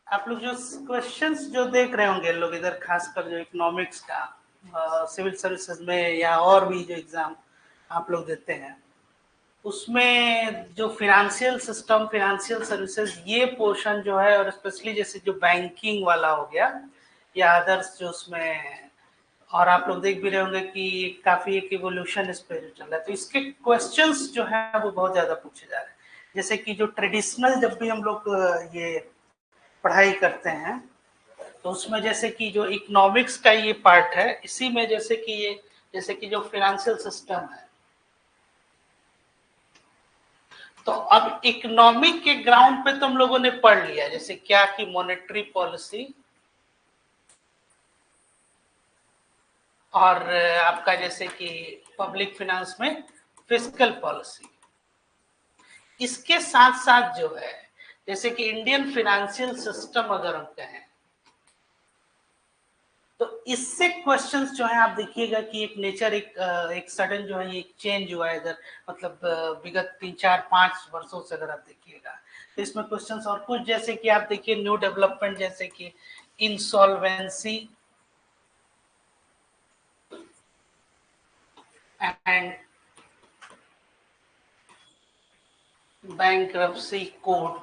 आप लोग जो क्वेश्चंस जो देख रहे होंगे लोग इधर, खासकर जो इकोनॉमिक्स का सिविल सर्विसेज में या और भी जो एग्जाम आप लोग देते हैं, उसमें जो फिनेंशियल सिस्टम, फिनेंशियल सर्विसेज, ये पोर्शन जो है, और स्पेशली जैसे जो बैंकिंग वाला हो गया या अदर्स जो उसमें, और आप लोग देख भी रहे होंगे कि काफी एक इवोल्यूशन इस पे जो चल रहा है, तो इसके क्वेश्चंस जो है वो बहुत ज्यादा पूछे जा रहे हैं। जैसे कि जो ट्रेडिशनल जब भी हम लोग ये पढ़ाई करते हैं, तो उसमें जैसे कि जो इकोनॉमिक्स का ये पार्ट है, इसी में जैसे कि ये, जैसे कि जो फिनेंशियल सिस्टम है, तो अब इकोनॉमिक के ग्राउंड पे तुम लोगों ने पढ़ लिया, जैसे क्या कि मॉनेटरी पॉलिसी, और आपका जैसे कि पब्लिक फाइनेंस में फिस्कल पॉलिसी। इसके साथ साथ जो है, जैसे कि इंडियन फाइनेंशियल सिस्टम अगर हम कहें, तो इससे क्वेश्चंस जो है आप देखिएगा कि एक नेचर, एक सडन जो है ये चेंज हुआ है इधर, मतलब विगत 3 4 5 वर्षों से अगर आप देखिएगा, तो इसमें क्वेश्चंस और कुछ जैसे कि आप देखिए न्यू डेवलपमेंट, जैसे कि इंसॉल्वेंसी एंड बैंक्रप्सी कोड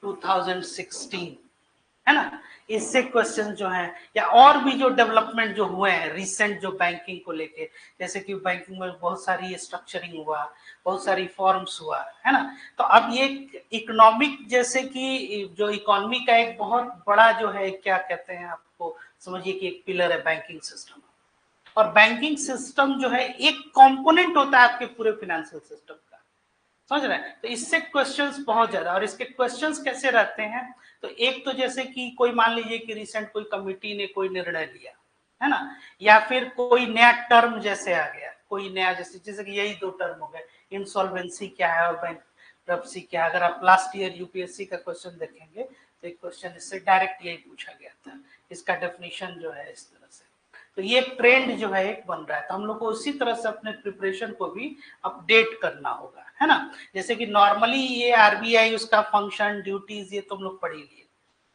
2016, है ना। इससे क्वेश्चन जो है, या और भी जो डेवलपमेंट जो हुए हैं रिसेंट जो बैंकिंग को लेके, जैसे कि बैंकिंग में बहुत सारी स्ट्रक्चरिंग हुआ, बहुत सारी फॉर्म्स हुआ, है ना। तो अब ये इकोनॉमिक, जैसे कि जो इकोनॉमी का एक बहुत बड़ा जो है, क्या कहते हैं आपको समझिए कि एक पिलर है बैंकिंग सिस्टम, और बैंकिंग सिस्टम जो है एक कंपोनेंट होता है आपके पूरे फाइनेंशियल सिस्टम का, समझ रहे हैं। तो इससे क्वेश्चंस बहुत ज्यादा, और इसके क्वेश्चंस कैसे रहते हैं, तो एक तो जैसे कि कोई मान लीजिए कि रिसेंट कोई कमिटी ने कोई निर्णय लिया, है ना, या फिर कोई नया टर्म जैसे आ गया, कोई नया, जैसे जैसे कि यही 2 टर्म हो गए, इंसॉल्वेंसी क्या है और बैंक्रप्सी क्या है। अगर आप लास्ट ईयर यूपीएससी का क्वेश्चन देखेंगे, तो एक क्वेश्चन इससे डायरेक्ट यही पूछा गया था, इसका डेफिनेशन जो है इस तरह से। तो ये ट्रेंड जो है एक बन रहा है, तो हम लोग को उसी तरह से अपने प्रिपरेशन को भी अपडेट करना होगा, है ना। जैसे कि नॉर्मली ये आरबीआई, उसका फंक्शन, ड्यूटीज, ये तुम लोग पढ़ लिए।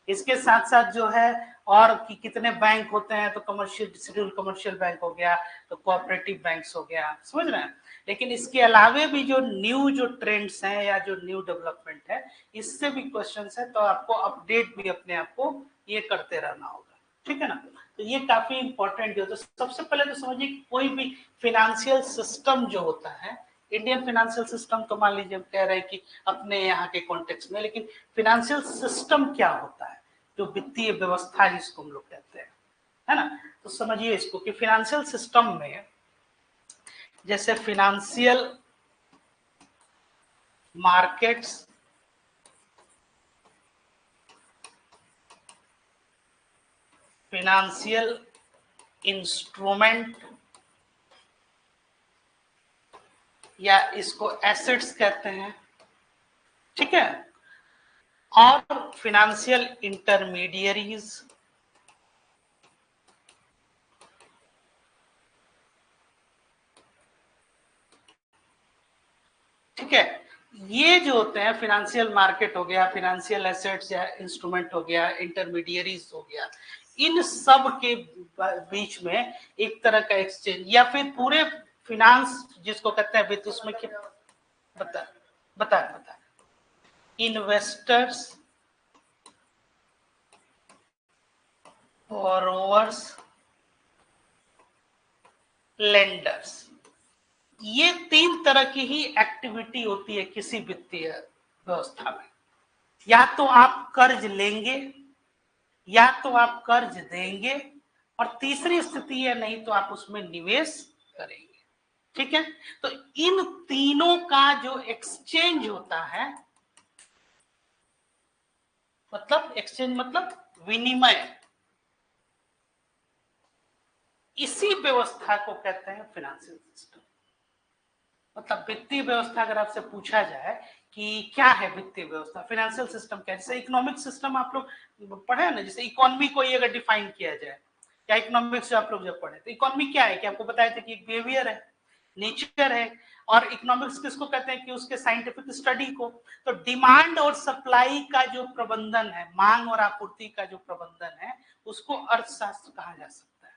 इसके साथ साथ जो है और कि कितने बैंक होते हैं, तो कमर्शियल, शेड्यूल कमर्शियल बैंक हो गया, तो कोऑपरेटिव बैंक्स हो गया, समझ रहे हैं। लेकिन इसके अलावे भी जो न्यू जो ट्रेंड्स हैं या जो न्यू डेवलपमेंट है, इससे भी क्वेश्चंस है, तो आपको अपडेट भी अपने आप को ये करते रहना होगा, ठीक है ना। तो ये काफी इंपॉर्टेंट है। तो सबसे पहले तो समझिए कि कोई भी फिनेंशियल सिस्टम जो होता है, इंडियन फाइनेंशियल सिस्टम, तो मान लीजिए हम कह रहे हैं कि अपने यहाँ के कॉन्टेक्स्ट में, लेकिन फाइनेंशियल सिस्टम क्या होता है, जो वित्तीय व्यवस्था जिसको हम लोग कहते हैं, है ना। तो समझिए इसको कि फाइनेंशियल सिस्टम में जैसे फाइनेंशियल मार्केट्स, फाइनेंशियल इंस्ट्रूमेंट, या इसको एसेट्स कहते हैं, ठीक है, और फाइनेंशियल इंटरमीडियरीज, ठीक है। ये जो होते हैं, फाइनेंशियल मार्केट हो गया, फाइनेंशियल एसेट्स या इंस्ट्रूमेंट हो गया, इंटरमीडियरीज हो गया, इन सब के बीच में एक तरह का एक्सचेंज, या फिर पूरे फिनांस जिसको कहते हैं वित्त, उसमें क्या बता बता बता इन्वेस्टर्स, बोरोवर्स, लेंडर्स, ये 3 तरह की ही एक्टिविटी होती है किसी वित्तीय व्यवस्था में। या तो आप कर्ज लेंगे, या तो आप कर्ज देंगे, और तीसरी स्थिति है नहीं तो आप उसमें निवेश करेंगे, ठीक है। तो इन तीनों का जो एक्सचेंज होता है, मतलब एक्सचेंज मतलब विनिमय, इसी व्यवस्था को कहते हैं फाइनेंशियल सिस्टम। मतलब वित्तीय व्यवस्था अगर आपसे पूछा जाए कि क्या है वित्तीय व्यवस्था, फाइनेंशियल सिस्टम क्या है, जैसे इकोनॉमिक सिस्टम आप लोग पढ़े ना, जैसे इकोनॉमी को अगर डिफाइन किया जाए, या इकोनॉमिक्स जो आप लोग जब पढ़े, तो इकोनॉमी क्या है कि आपको बताया था कि एक बिहेवियर है, नेचर है। और इकोनॉमिक्स किसको कहते हैं कि उसके साइंटिफिक स्टडी को। तो डिमांड और सप्लाई का जो प्रबंधन है, मांग और आपूर्ति का जो प्रबंधन है, उसको अर्थशास्त्र कहा जा सकता है,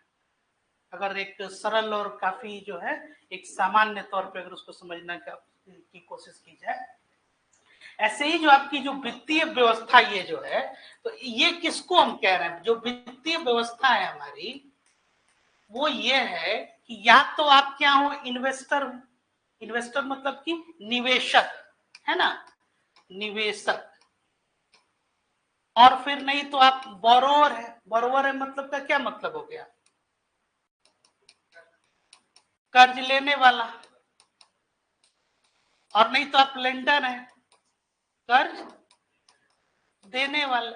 अगर एक सरल और काफी जो है एक सामान्य तौर पे अगर उसको समझने की कोशिश की जाए। ऐसे ही जो आपकी जो वित्तीय व्यवस्था ये जो है, तो ये किसको हम कह रहे हैं, जो वित्तीय व्यवस्था है हमारी, वो ये है कि या तो आप क्या हो, इन्वेस्टर, इन्वेस्टर मतलब कि निवेशक, है ना, निवेशक, और फिर नहीं तो आप बोरोवर है। बोरोवर है मतलब का क्या मतलब हो गया, कर्ज लेने वाला, और नहीं तो आप लेंडर है, कर्ज देने वाला।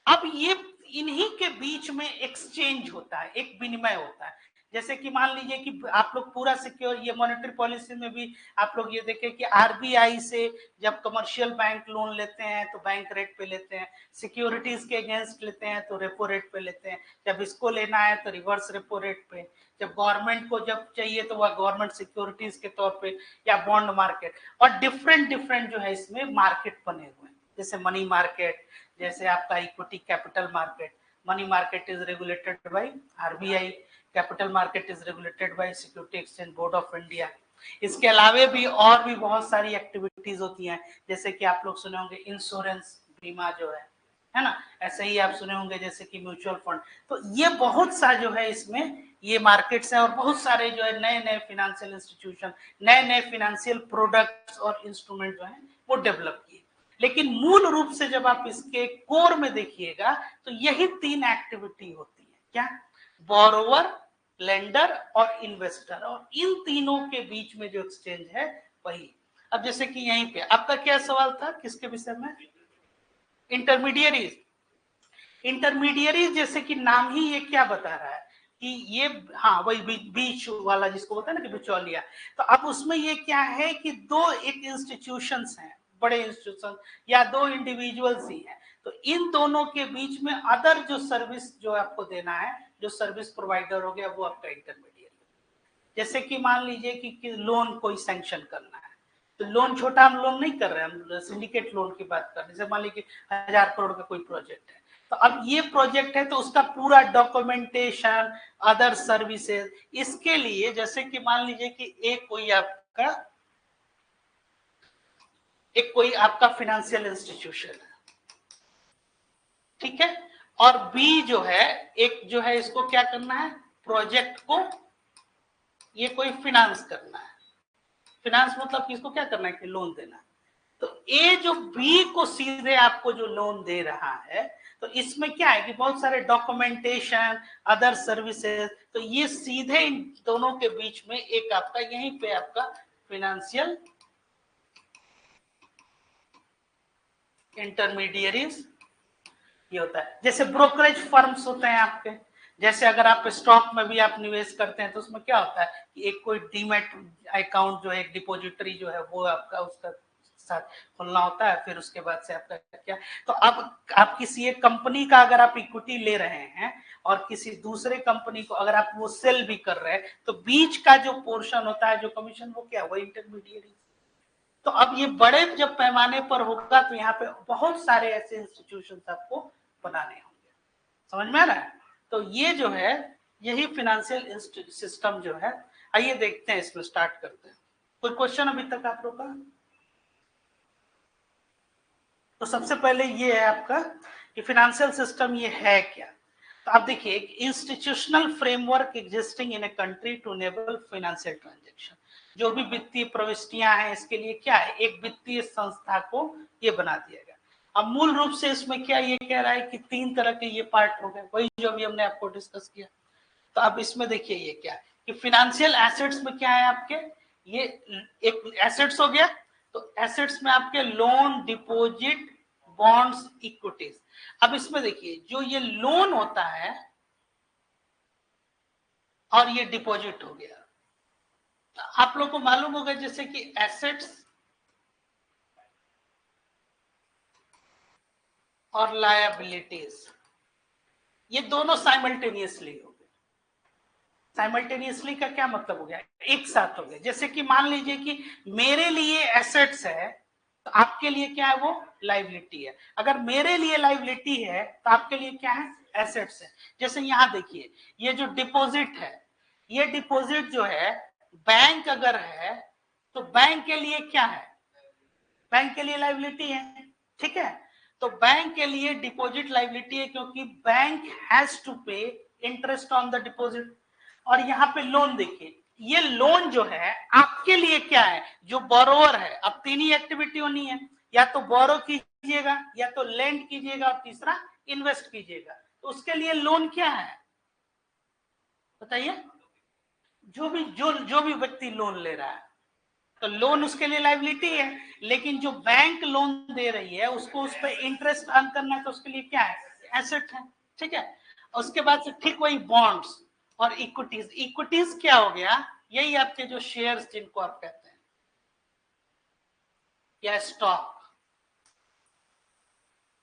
अब ये इन्हीं के बीच में एक्सचेंज होता है, एक विनिमय होता है। जैसे कि मान लीजिए कि आप लोग पूरा सिक्योर, ये मॉनेटरी पॉलिसी में भी आप लोग ये देखें कि आरबीआई से जब कमर्शियल बैंक लोन लेते हैं तो बैंक रेट पे लेते हैं, सिक्योरिटीज के अगेंस्ट लेते हैं तो रेपो रेट पे लेते हैं, जब इसको लेना है तो रिवर्स रेपो रेट पे, जब गवर्नमेंट को जब चाहिए तो वह गवर्नमेंट सिक्योरिटीज के तौर पे, या बॉन्ड मार्केट। और डिफरेंट डिफरेंट जो है इसमें मार्केट बने हुए हैं, जैसे मनी मार्केट, जैसे आपका equity capital market. Money market is regulated by RBI, capital market is regulated by security exchange board of India. इसके अलावे भी और भी बहुत सारी एक्टिविटीज होती हैं, जैसे कि आप लोग सुने होंगे इंश्योरेंस, बीमा जो है ना, ऐसे ही आप सुने होंगे जैसे कि म्यूचुअल फंड। तो ये बहुत सा जो है इसमें ये मार्केट्स है, और बहुत सारे जो है नए नए फिनेंशियल इंस्टीट्यूशन, नए नए फिनेंशियल प्रोडक्ट्स और इंस्ट्रूमेंट जो है वो डेवलप किए। लेकिन मूल रूप से जब आप इसके कोर में देखिएगा तो यही तीन एक्टिविटी होती है, क्या, बोरोवर, लेंडर और इन्वेस्टर, और इन तीनों के बीच में जो एक्सचेंज है वही। अब जैसे कि यहीं पे आपका क्या सवाल था, किसके विषय में, इंटरमीडियरीज। इंटरमीडियरीज जैसे कि नाम ही ये क्या बता रहा है कि ये, हाँ वही बीच वाला जिसको बोलते हैं ना कि बिचौलिया। तो अब उसमें ये क्या है कि दो एक इंस्टीट्यूशंस हैं, बड़े इंस्टीट्यूशन, या दो इंडिविजुअल्स ही हैं, तो इन दोनों के बीच में अदर जो सर्विस जो आपको देना है, जो सर्विस प्रोवाइडर हो गया, वो आपका इंटरमीडिएट। जैसे कि मान लीजिए कि लोन कोई सैंक्शन करना है, तो लोन छोटा हम लोन नहीं कर रहे हैं, हम सिंडिकेट लोन की बात कर रहे हैं। जैसे मान लीजिए 1000 करोड़ का कोई प्रोजेक्ट है, तो अब ये प्रोजेक्ट है तो उसका पूरा डॉक्यूमेंटेशन, अदर सर्विसेज, इसके लिए जैसे कि मान लीजिए कि एक कोई आपका फाइनेंशियल इंस्टीट्यूशन है, ठीक है, और बी जो है, एक जो है इसको क्या करना है, प्रोजेक्ट को ये कोई फिनांस करना है। फिनांस मतलब कि इसको क्या करना है कि लोन देना। तो ए जो बी को सीधे आपको जो लोन दे रहा है, तो इसमें क्या है कि बहुत सारे डॉक्यूमेंटेशन, अदर सर्विसेज, तो ये सीधे इन दोनों के बीच में एक आपका यहीं पे आपका फिनेंशियल इंटरमीडियरीज ये होता है। जैसे ब्रोकरेज फर्म्स होते हैं आपके, जैसे अगर आप स्टॉक में भी आप निवेश करते हैं तो उसमें क्या होता है कि एक कोई डीमैट अकाउंट जो है, एक डिपॉजिटरी जो है वो आपका उसका साथ खुलना होता है, फिर उसके बाद से आपका क्या। तो अब आप किसी एक कंपनी का अगर आप इक्विटी ले रहे हैं और किसी दूसरे कंपनी को अगर आप वो सेल भी कर रहे हैं, तो बीच का जो पोर्शन होता है, जो कमीशन, वो क्या, वो इंटरमीडिएट। तो अब ये बड़े जब पैमाने पर होगा तो यहाँ पे बहुत सारे ऐसे इंस्टीट्यूशन आपको बनाने होंगे, समझ में आ रहा है। तो ये जो है यही फिनेंशियल सिस्टम जो है। आइए देखते हैं, इसमें स्टार्ट करते हैं। कोई क्वेश्चन अभी तक आप लोग का? तो सबसे पहले ये है आपका कि फिनेंशियल सिस्टम ये है क्या। तो आप देखिए, एक institutional framework existing in a country to enable financial transaction, जो भी वित्तीय प्रविष्टियां हैं इसके लिए क्या है, एक वित्तीय संस्था को ये बना दिया गया। अब मूल रूप से इसमें क्या ये कह रहा है कि तीन तरह के ये पार्ट हो गए, वही जो भी हमने आपको डिस्कस किया। तो अब इसमें देखिए ये क्या है कि फिनेंशियल एसेट्स में क्या है आपके, ये एक एसेट्स हो गया, तो एसेट्स में आपके लोन, डिपॉजिट, बॉन्ड्स, इक्विटीज। अब इसमें देखिए जो ये लोन होता है और ये डिपॉजिट हो गया, आप लोग को मालूम होगा जैसे कि एसेट्स और लायबिलिटीज ये दोनों साइमल्टेनियसली हो गए, साइमल्टेनियसली का क्या मतलब हो गया, एक साथ हो गया। जैसे कि मान लीजिए कि मेरे लिए एसेट्स है तो आपके लिए क्या है, वो लाइबिलिटी है। अगर मेरे लिए लाइबिलिटी है तो आपके लिए क्या है, एसेट्स है। जैसे यहाँ देखिए, ये जो डिपॉजिट है, ये डिपॉजिट जो है बैंक अगर है तो बैंक के लिए क्या है, बैंक के लिए लाइबिलिटी है, ठीक है। तो बैंक के लिए डिपॉजिट लाइबिलिटी है, क्योंकि बैंक हैज टू पे इंटरेस्ट ऑन द डिपॉजिट। और यहाँ पे लोन देखिए, ये लोन जो है आपके लिए क्या है, जो बोरोवर है। अब तीन ही एक्टिविटी होनी है, या तो बोरो कीजिएगा, या तो लेंड कीजिएगा, और तीसरा इन्वेस्ट कीजिएगा। तो उसके लिए लोन क्या है बताइए, जो भी व्यक्ति लोन ले रहा है तो लोन उसके लिए लाइबिलिटी है, लेकिन जो बैंक लोन दे रही है उसको उस पर इंटरेस्ट अर्न करना है, तो उसके लिए क्या है, एसेट है, ठीक है। उसके बाद से ठीक वही बॉन्ड्स और इक्विटीज। इक्विटीज क्या हो गया, यही आपके जो शेयर्स जिनको आप कहते हैं, या स्टॉक।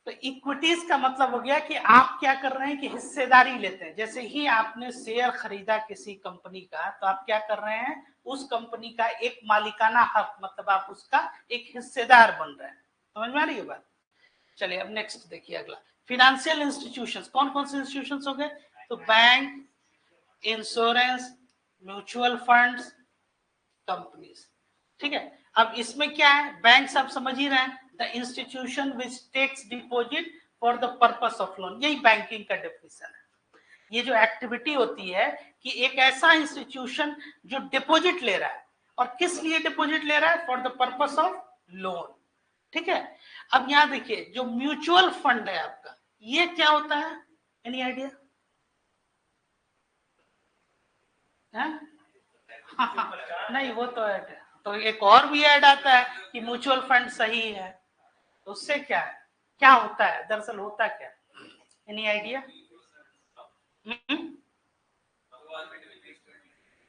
तो इक्विटीज का मतलब हो गया कि आप क्या कर रहे हैं कि हिस्सेदारी लेते हैं। जैसे ही आपने शेयर खरीदा किसी कंपनी का, तो आप क्या कर रहे हैं, उस कंपनी का एक मालिकाना हक, मतलब आप उसका एक हिस्सेदार बन रहे हैं। समझ में आ रही है बात। चलिए अब नेक्स्ट देखिए अगला, फिनेंशियल इंस्टीट्यूशंस। कौन कौन से इंस्टीट्यूशंस हो गए, तो bank, insurance, mutual funds, companies, ठीक है। अब इसमें क्या है, बैंक आप समझ ही रहे हैं, the institution which takes deposit for the purpose of loan, यही बैंकिंग का डेफिनेशन है। ये जो एक्टिविटी होती है कि एक ऐसा इंस्टीट्यूशन जो डिपॉजिट ले रहा है, और किस लिए डिपॉजिट ले रहा है, for the purpose of loan, ठीक है। अब यहां देखिए, जो म्यूचुअल फंड है आपका, ये क्या होता है, एनी आइडिया है? नहीं, वो तो ऐड है, तो एक और भी ऐड आता है कि म्यूचुअल फंड सही है, तो उससे क्या है, क्या होता है, दरअसल होता क्या, एनी आइडिया?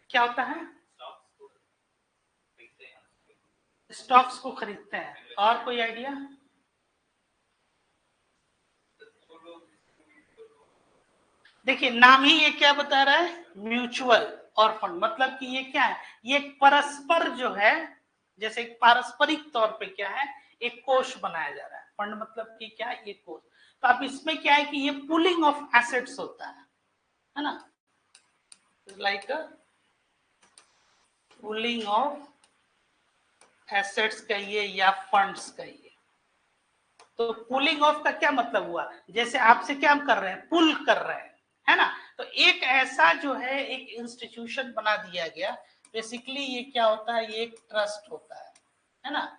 क्या होता है, स्टॉक्स को खरीदते हैं, और कोई आइडिया? देखिए नाम ही ये क्या बता रहा है, म्यूचुअल और फंड, मतलब कि ये क्या है, ये परस्पर जो है, जैसे पारस्परिक तौर पे क्या है, एक कोष बनाया जा रहा है। फंड मतलब कि क्या है, ये कोष। तो अब इसमें क्या है कि ये पुलिंग ऑफ एसेट्स होता है ना, लाइक पुलिंग ऑफ एसेट्स कहिए या फंड्स कहिए। तो पुलिंग ऑफ का क्या मतलब हुआ, जैसे आपसे क्या हम कर रहे हैं, पुल कर रहे हैं, है ना। तो एक ऐसा जो है एक इंस्टीट्यूशन बना दिया गया। बेसिकली ये क्या होता है, ये एक ट्रस्ट होता है ना।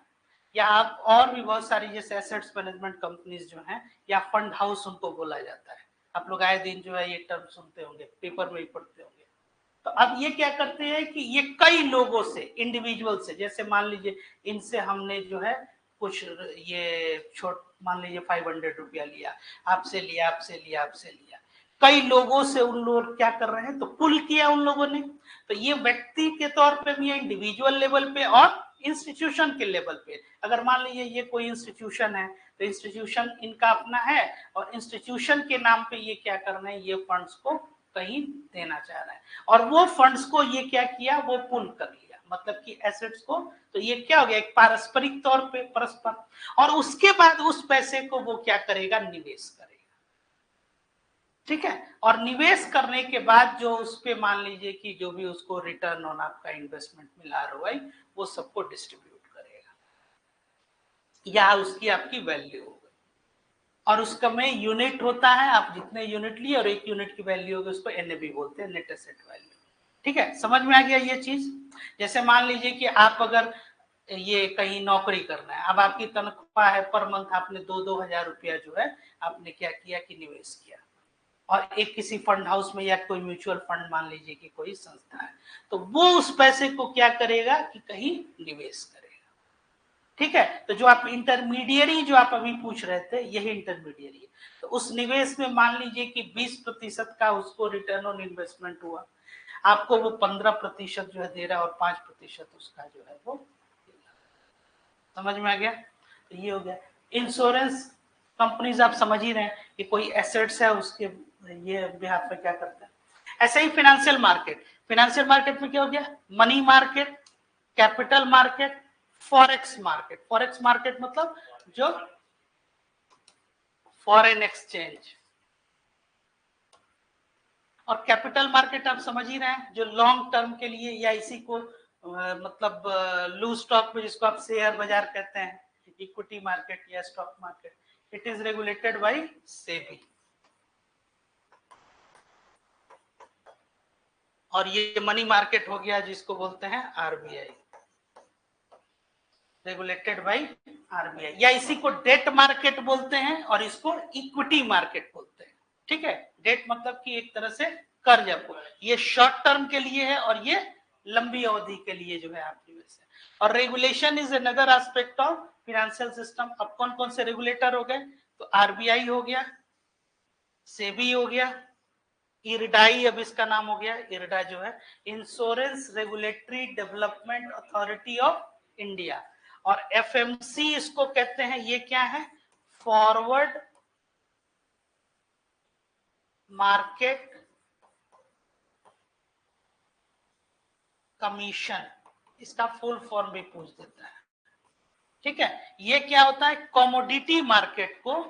या आप और भी बहुत सारी जैसे एसेट्स मैनेजमेंट कंपनीज जो हैं, या फंड हाउस उनको बोला जाता है। आप लोग आए दिन जो है ये टर्म सुनते होंगे, पेपर में ही पढ़ते होंगे। तो अब ये क्या करते हैं कि ये कई लोगों से, इंडिविजुअल से, जैसे मान लीजिए इनसे हमने जो है कुछ ये छोट मान लीजिए 500 रुपया लिया, आपसे लिया, आपसे लिया, आपसे लिया, कई लोगों से उन लोग क्या कर रहे हैं, तो पुल किया उन लोगों ने। तो ये व्यक्ति के तौर पे भी है, इंडिविजुअल लेवल पे और इंस्टीट्यूशन के लेवल पे। अगर मान लीजिए ये कोई इंस्टीट्यूशन है, तो इंस्टीट्यूशन इनका अपना है, और इंस्टीट्यूशन के नाम पे ये क्या कर रहे हैं, ये फंड्स को कहीं देना चाह रहा है, और वो फंड्स को ये क्या किया, वो पुल कर लिया, मतलब कि एसेट्स को। तो ये क्या हो गया, एक पारस्परिक तौर पे परस्पर। और उसके बाद उस पैसे को वो क्या करेगा, निवेश करेगा, ठीक है। और निवेश करने के बाद जो उस पे मान लीजिए कि जो भी उसको रिटर्न ऑन आपका इन्वेस्टमेंट मिला रहा, वो सबको डिस्ट्रीब्यूट करेगा, या उसकी आपकी वैल्यू होगी। और उसका में यूनिट होता है, आप जितने यूनिट लिए और एक यूनिट की वैल्यू होगी, उसको एनएवी बोलते हैं, नेट एसेट वैल्यू, ठीक है। समझ में आ गया ये चीज। जैसे मान लीजिए कि आप अगर ये कहीं नौकरी करना है, अब आपकी तनख्वाह है पर मंथ, आपने 2-2 हजार रुपया जो है आपने क्या किया कि निवेश किया, और एक किसी फंड हाउस में, या कोई म्यूचुअल फंड मान लीजिए कि कोई संस्था है, तो वो उस पैसे को क्या करेगा कि कहीं निवेश करेगा, ठीक है। तो जो आप इंटरमीडियरी जो आप अभी पूछ रहे थे, यही इंटरमीडियरी है। तो उस निवेश में मान लीजिए कि 20% का उसको रिटर्न ऑन इन्वेस्टमेंट हुआ, आपको वो 15% जो है दे रहा है, और 5% उसका जो है वो, समझ में आ गया। तो ये हो गया इंश्योरेंस कंपनीज। आप समझ ही रहे हैं कि कोई एसेट्स है उसके ये बिहाफ पे क्या करते हैं। ऐसे ही फाइनेंशियल मार्केट में क्या हो गया, money market, capital market, forex market मतलब जो फॉरेन एक्सचेंज, और कैपिटल मार्केट आप समझ ही रहे हैं जो लॉन्ग टर्म के लिए, या इसी को मतलब लूज स्टॉक में जिसको आप शेयर बाजार कहते हैं, इक्विटी मार्केट या stock market, it is regulated by SEBI. और ये मनी मार्केट हो गया जिसको बोलते हैं आरबीआई, रेगुलेटेड बाय आरबीआई, या इसी को डेट मार्केट बोलते हैं और इसको इक्विटी मार्केट बोलते हैं। ठीक है, डेट मतलब कि एक तरह से कर्ज, आपको ये शॉर्ट टर्म के लिए है और ये लंबी अवधि के लिए जो है आपकी वैसे। और regulation is another aspect of financial system. अब कौन कौन से रेगुलेटर हो गए, तो आरबीआई हो गया, सेबी हो गया, इरडाई अब इसका नाम हो गया, इरडा जो है insurance regulatory development authority of India, और एफएमसी इसको कहते हैं, ये क्या है, फॉरवर्ड मार्केट कमीशन, इसका फुल फॉर्म भी पूछ देता है। ठीक है, ये क्या होता है, कमोडिटी मार्केट को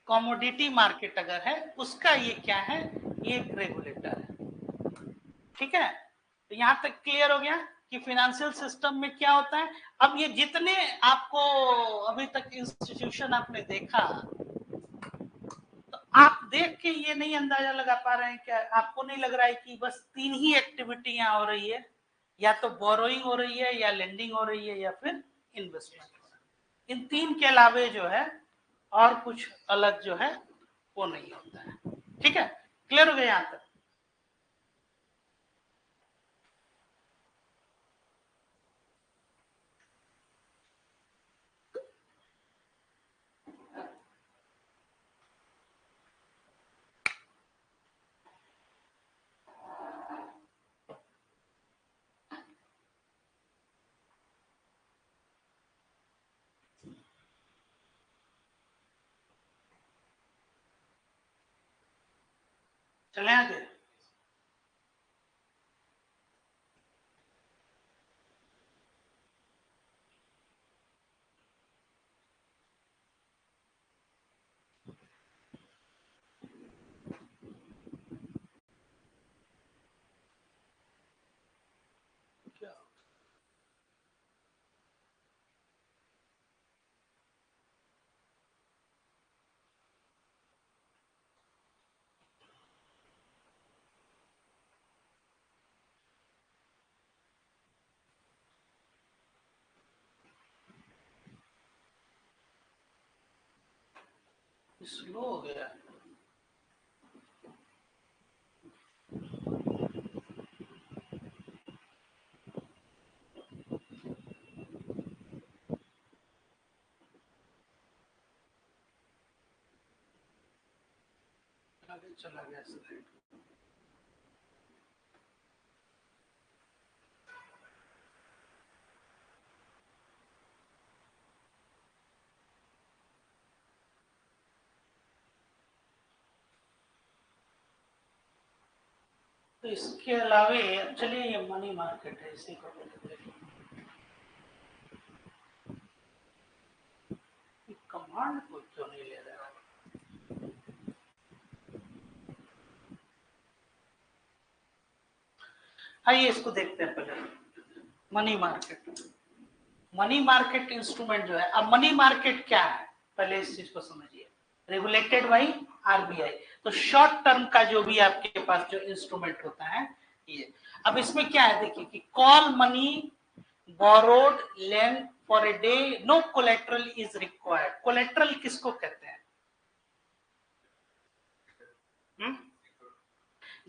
कमोडिटी मार्केट अगर है उसका ये क्या है, ये एक रेगुलेटर है। ठीक है, तो यहां तक क्लियर हो गया कि फाइनेंशियल सिस्टम में क्या होता है। अब ये जितने आपको अभी तक इंस्टीट्यूशन आपने देखा, तो आप देख के ये नहीं अंदाजा लगा पा रहे हैं क्या, आपको नहीं लग रहा है कि बस 3 ही एक्टिविटियां हो रही है, या तो बोरोइंग हो रही है, या लेंडिंग हो रही है, या फिर इन्वेस्टमेंट हो रहा है। इन 3 के अलावे जो है और कुछ अलग जो है वो नहीं होता है। ठीक है, क्लियर हो गया यहां तक। चले आगे, स्लो हो गया। आगे चला गया स्लाइड। तो इसके अलावे चलिए ये मनी मार्केट है, इसी को कमांड को क्यों नहीं ले रहा। आइए इसको देखते हैं पहले, मनी मार्केट इंस्ट्रूमेंट जो है। अब मनी मार्केट क्या है, पहले इस चीज को समझिए, रेगुलेटेड बाई आरबीआई। तो शॉर्ट टर्म का जो भी आपके पास जो इंस्ट्रूमेंट होता है ये। अब इसमें क्या है, देखिए कि call money borrowed lend for a day, no collateral is required. Collateral किसको कहते हैं,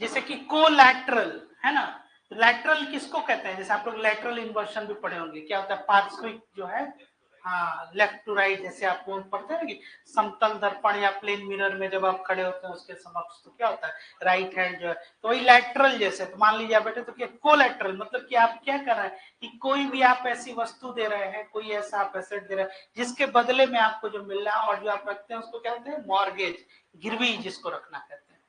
जैसे कि कोलैटरल है ना, तो लैटरल किसको कहते हैं, जैसे आप लोग लैटरल इन्वर्शन भी पढ़े होंगे, क्या होता है, पार्श्विक जो है हाँ, लेफ्ट टू राइट, जैसे आपको पढ़ते हैं कि समतल दर्पण या प्लेन मिरर में जब आप खड़े होते हैं उसके समक्ष, तो क्या होता है, राइट हैंड जो है, तो वही लैटरल जैसे, तो मान लीजिए आप बैठे तो क्या कोलैटरल, मतलब कि आप क्या कर रहे हैं कि कोई भी आप ऐसी वस्तु दे रहे हैं, कोई ऐसा आप एसेट दे रहे हैं जिसके बदले में आपको जो मिल रहा है और जो आप रखते हैं उसको क्या कहते हैं, मॉर्गेज, गिरवी जिसको रखना कहते हैं।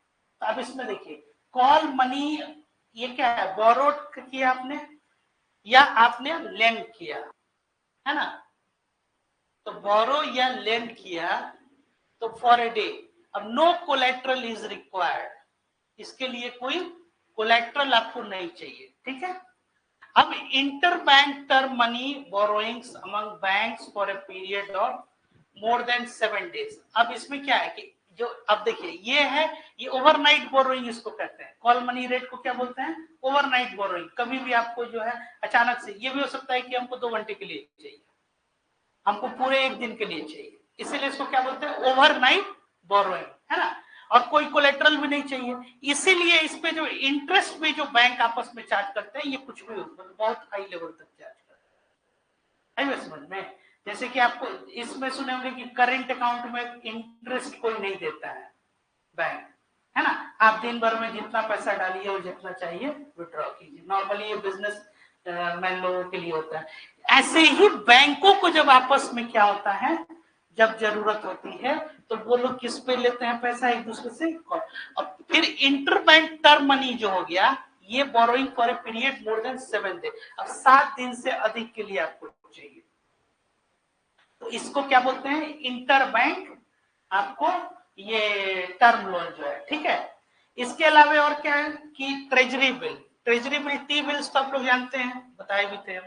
तो अब इसमें देखिए कॉल मनी, ये क्या है, बोरोड किया आपने या आपने लेंड किया, है ना, तो बोरो या लेंड किया तो फॉर ए डे, अब नो कोलेट्रल इज रिक्वायर्ड, इसके लिए कोई कोलेट्रल आपको नहीं चाहिए, ठीक है। अब inter bank term money borrowings among banks for a period of more than 7 days, अब इसमें क्या है कि जो, अब देखिए ये है, ये ओवरनाइट बोरोइंग इसको कहते हैं, कॉल मनी रेट को क्या बोलते हैं, ओवरनाइट बोरोइंग। कभी भी आपको जो है अचानक से, ये भी हो सकता है कि हमको 2 घंटे के लिए चाहिए, हमको पूरे 1 दिन के लिए चाहिए, इसीलिए इसको क्या बोलते हैं, ओवरनाइट बोरोइंग, है ना, और कोई कोलेट्रल भी नहीं चाहिए, इसीलिए इस पे जो इंटरेस्ट भी जो बैंक आपस में चार्ज करते हैं, ये कुछ भी बहुत हाई लेवल तक चार्ज करते हैं, समझ में। जैसे कि आपको इसमें सुने होंगे कि करेंट अकाउंट में इंटरेस्ट कोई नहीं देता है बैंक, है ना, आप दिन भर में जितना पैसा डालिए और जितना चाहिए विड्रॉ कीजिए, नॉर्मली ये बिजनेस मैन लोगों के लिए होता है। ऐसे ही बैंकों को जब आपस में क्या होता है, जब जरूरत होती है तो वो लोग किस पे लेते हैं पैसा, एक दूसरे से। और फिर इंटर बैंक टर्म मनी जो हो गया, ये borrowing for a period more than 7 days, अब 7 दिन से अधिक के लिए आपको चाहिए, तो इसको क्या बोलते हैं, इंटर बैंक आपको ये टर्म लोन जो है, ठीक है। इसके अलावा और क्या है कि treasury bill, treasury bill, T bills तो आप लोग जानते हैं, बताए भी थे हम,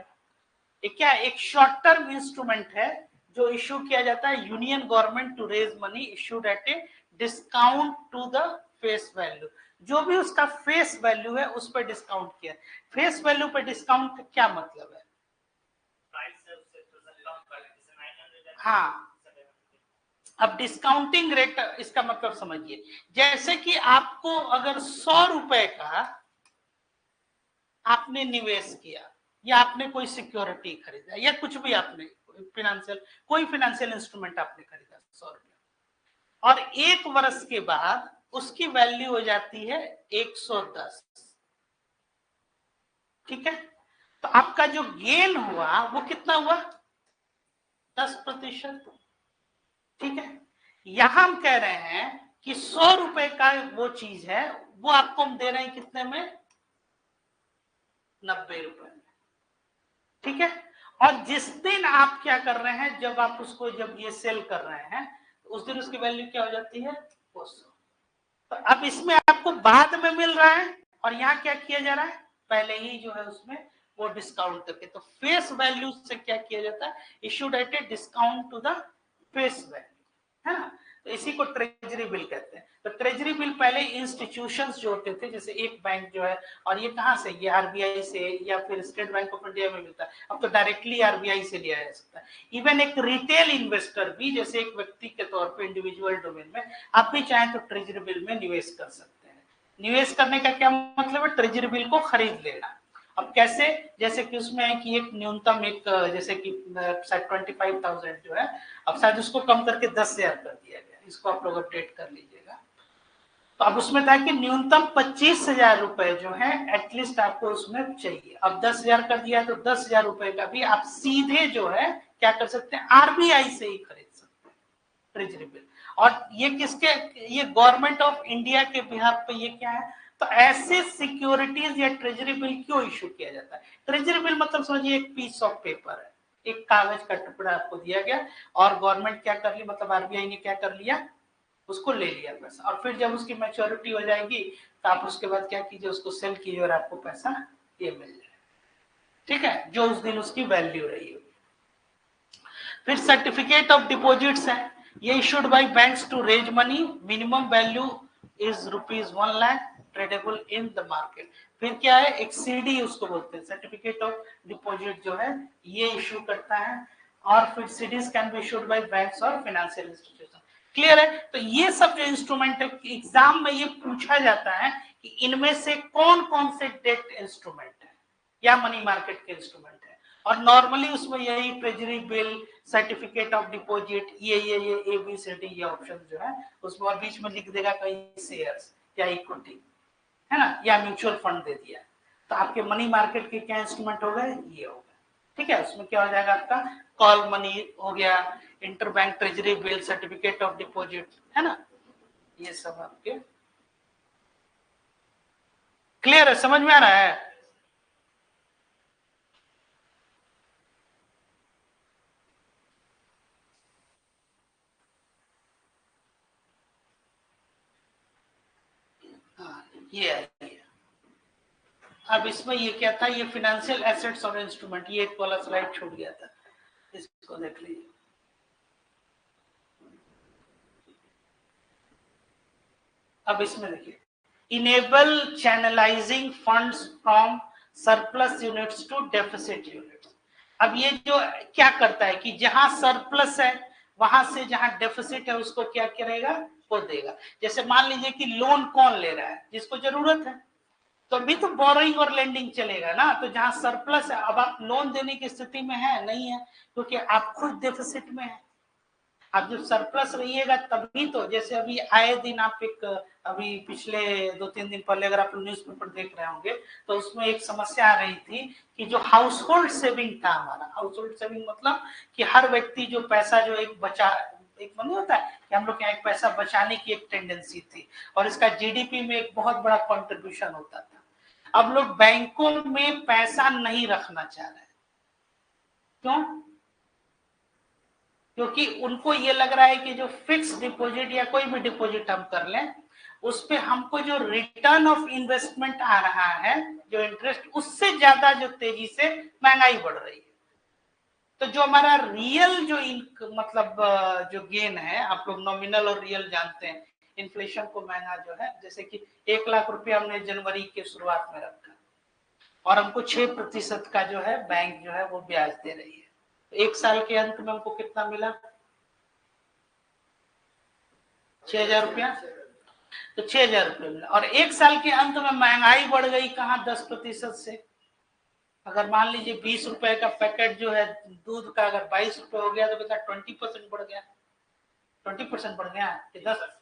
ये क्या है, एक शॉर्ट टर्म इंस्ट्रूमेंट है जो इश्यू किया जाता है union government to raise money issued at a discount to the face value, जो भी उसका फेस वैल्यू है उस पर डिस्काउंट किया। फेस वैल्यू पे डिस्काउंट का क्या मतलब है, हाँ, अब डिस्काउंटिंग रेट इसका मतलब समझिए, जैसे कि आपको अगर 100 रुपए का आपने निवेश किया या आपने कोई सिक्योरिटी खरीदा या कुछ भी आपने फिनेंशियल, कोई फिनेंशियल इंस्ट्रूमेंट आपने खरीदा 100 रुपए, और 1 वर्ष के बाद उसकी वैल्यू हो जाती है 110, ठीक है, तो आपका जो गेन हुआ वो कितना हुआ, 10%, ठीक है। यहां हम कह रहे हैं कि 100 रुपए का वो चीज है, वो आपको हम दे रहे हैं कितने में, 90 रुपए में, ठीक है। और जिस दिन आप क्या कर रहे हैं, जब आप उसको जब ये सेल कर रहे हैं तो उस दिन उसकी वैल्यू क्या हो जाती है, 100। तो अब इसमें आपको बाद में मिल रहा है और यहाँ क्या किया जा रहा है, पहले ही जो है उसमें वो डिस्काउंट करके, तो फेस वैल्यू से क्या किया जाता है, issued at a discount to the face value, है ना, तो इसी को ट्रेजरी बिल कहते हैं। तो ट्रेजरी बिल पहले इंस्टीट्यूशंस जो होते थे, जैसे एक बैंक जो है, और ये कहाँ से, ये आरबीआई से या फिर स्टेट बैंक ऑफ इंडिया में मिलता है, अब तो डायरेक्टली आरबीआई से लिया जा सकता है। इवन एक रिटेल इन्वेस्टर भी, जैसे एक व्यक्ति के तौर पे इंडिविजुअल डोमेन में आप भी चाहें तो ट्रेजरी बिल में निवेश कर सकते हैं। निवेश करने का क्या मतलब है, ट्रेजरी बिल को खरीद लेना। अब कैसे, जैसे कि उसमें है कि एक न्यूनतम एक, जैसे कि शायद 25,000 जो है, अब शायद उसको कम करके 10,000 कर दिया गया, इसको आप लोग अपडेट कर लीजिएगा। तो अब उसमें था कि न्यूनतम 25,000 रुपए जो है एटलीस्ट आपको उसमें चाहिए। अब 10,000 कर दिया तो 10,000 रुपए का भी आप सीधे जो है क्या कर सकते हैं, आरबीआई से ही खरीद सकते हैं ट्रेजरी बिल। और ये किसके, ये गवर्नमेंट ऑफ इंडिया के बिहाफ पे ये क्या है, तो ऐसे सिक्योरिटीज या ट्रेजरी बिल क्यों इशू किया जाता है। ट्रेजरी बिल मतलब समझिए एक पीस ऑफ पेपर है, एक कागज का टुकड़ा आपको दिया गया और गवर्नमेंट क्या कर ली, मतलब आरबीआई ने क्या कर लिया, उसको ले लिया पैसा, और फिर जब उसकी मैच्योरिटी हो जाएगी तो आप उसके बाद क्या कीजिए, उसको सेल कीजिए और आपको पैसा ये मिल जाए, ठीक है, जो उस दिन उसकी वैल्यू रही होगी। फिर सर्टिफिकेट ऑफ डिपॉजिट्स है, ये issued by banks to raise money, minimum value is ₹1 lakh, tradable in the market. फिर क्या है, एक सीडी उसको बोलते हैं, सर्टिफिकेट ऑफ डिपॉजिट जो है ये इशू करता है, और फिर CDs can be issued by banks और फाइनेंशियल इंस्टीट्यूशन। क्लियर है, तो ये सब जो इंस्ट्रूमेंट है एग्जाम में ये पूछा जाता है कि इनमें से कौन कौन से डेट इंस्ट्रूमेंट है या मनी मार्केट के इंस्ट्रूमेंट है, और नॉर्मली उसमें यही treasury bill, certificate of deposit, ये ABCD ये ऑप्शन जो है उसमें, और बीच में लिख देगा कहीं शेयर्स या इक्विटी, है ना, या म्यूचुअल फंड दे दिया। तो आपके मनी मार्केट के क्या इंस्ट्रूमेंट हो गए, ये हो गए, ठीक है। उसमें क्या हो जाएगा आपका, कॉल मनी हो गया, interbank treasury bill, certificate of deposit, है ना, ये सब आपके क्लियर है, समझ में आ रहा है। हाँ, ये है। अब इसमें ये क्या था, ये फाइनेंशियल एसेट्स और इंस्ट्रूमेंट, ये एक वाला स्लाइड छूट गया था, इसको देख लीजिए। अब इसमें देखिए, enable channelizing funds from surplus units to deficit units. अब ये जो क्या करता है कि जहां सरप्लस है वहां से जहां डेफिसिट है उसको क्या करेगा, वो देगा। जैसे मान लीजिए कि लोन कौन ले रहा है, जिसको जरूरत है, तो अभी तो बोरोइंग और लेंडिंग चलेगा ना। तो जहां सरप्लस है, अब आप लोन देने की स्थिति में है नहीं है, क्योंकि आप खुद डेफिसिट में है। आप जब सरप्लस रहिएगा तभी तो, जैसे अभी आए दिन आप एक, अभी पिछले 2-3 दिन पहले अगर आप न्यूज़पेपर देख रहे होंगे तो उसमें एक समस्या आ रही थी कि जो हाउस होल्ड सेविंग था हमारा, हाउस होल्ड सेविंग मतलब कि हर व्यक्ति जो पैसा जो एक बचा, एक नहीं होता है कि हम लोग के यहाँ एक पैसा बचाने की एक टेंडेंसी थी, और इसका जीडीपी में एक बहुत बड़ा कंट्रीब्यूशन होता था। अब लोग बैंकों में पैसा नहीं रखना चाह रहे हैं, क्यों? क्योंकि उनको ये लग रहा है कि जो फिक्स डिपॉजिट या कोई भी डिपॉजिट हम कर लें, उस पे हमको जो रिटर्न ऑफ इन्वेस्टमेंट आ रहा है, जो इंटरेस्ट, उससे ज्यादा जो तेजी से महंगाई बढ़ रही है। तो जो हमारा रियल जो मतलब जो गेन है, आप लोग नॉमिनल और रियल जानते हैं, इन्फ्लेशन को महंगा जो है, जैसे कि 1 लाख रुपया हमने जनवरी के शुरुआत में रखा और हमको 6% का जो है बैंक जो है वो ब्याज दे रही है, तो 1 साल के अंत में हमको कितना मिला, 6,000 रुपया। तो 6,000 रुपये मिला, और 1 साल के अंत में महंगाई बढ़ गई कहाँ, 10% से। अगर मान लीजिए 20 रुपए का पैकेट जो है दूध का, अगर 22 रुपए हो गया तो बेटा 20% बढ़ गया, 20% बढ़ गया कि 10%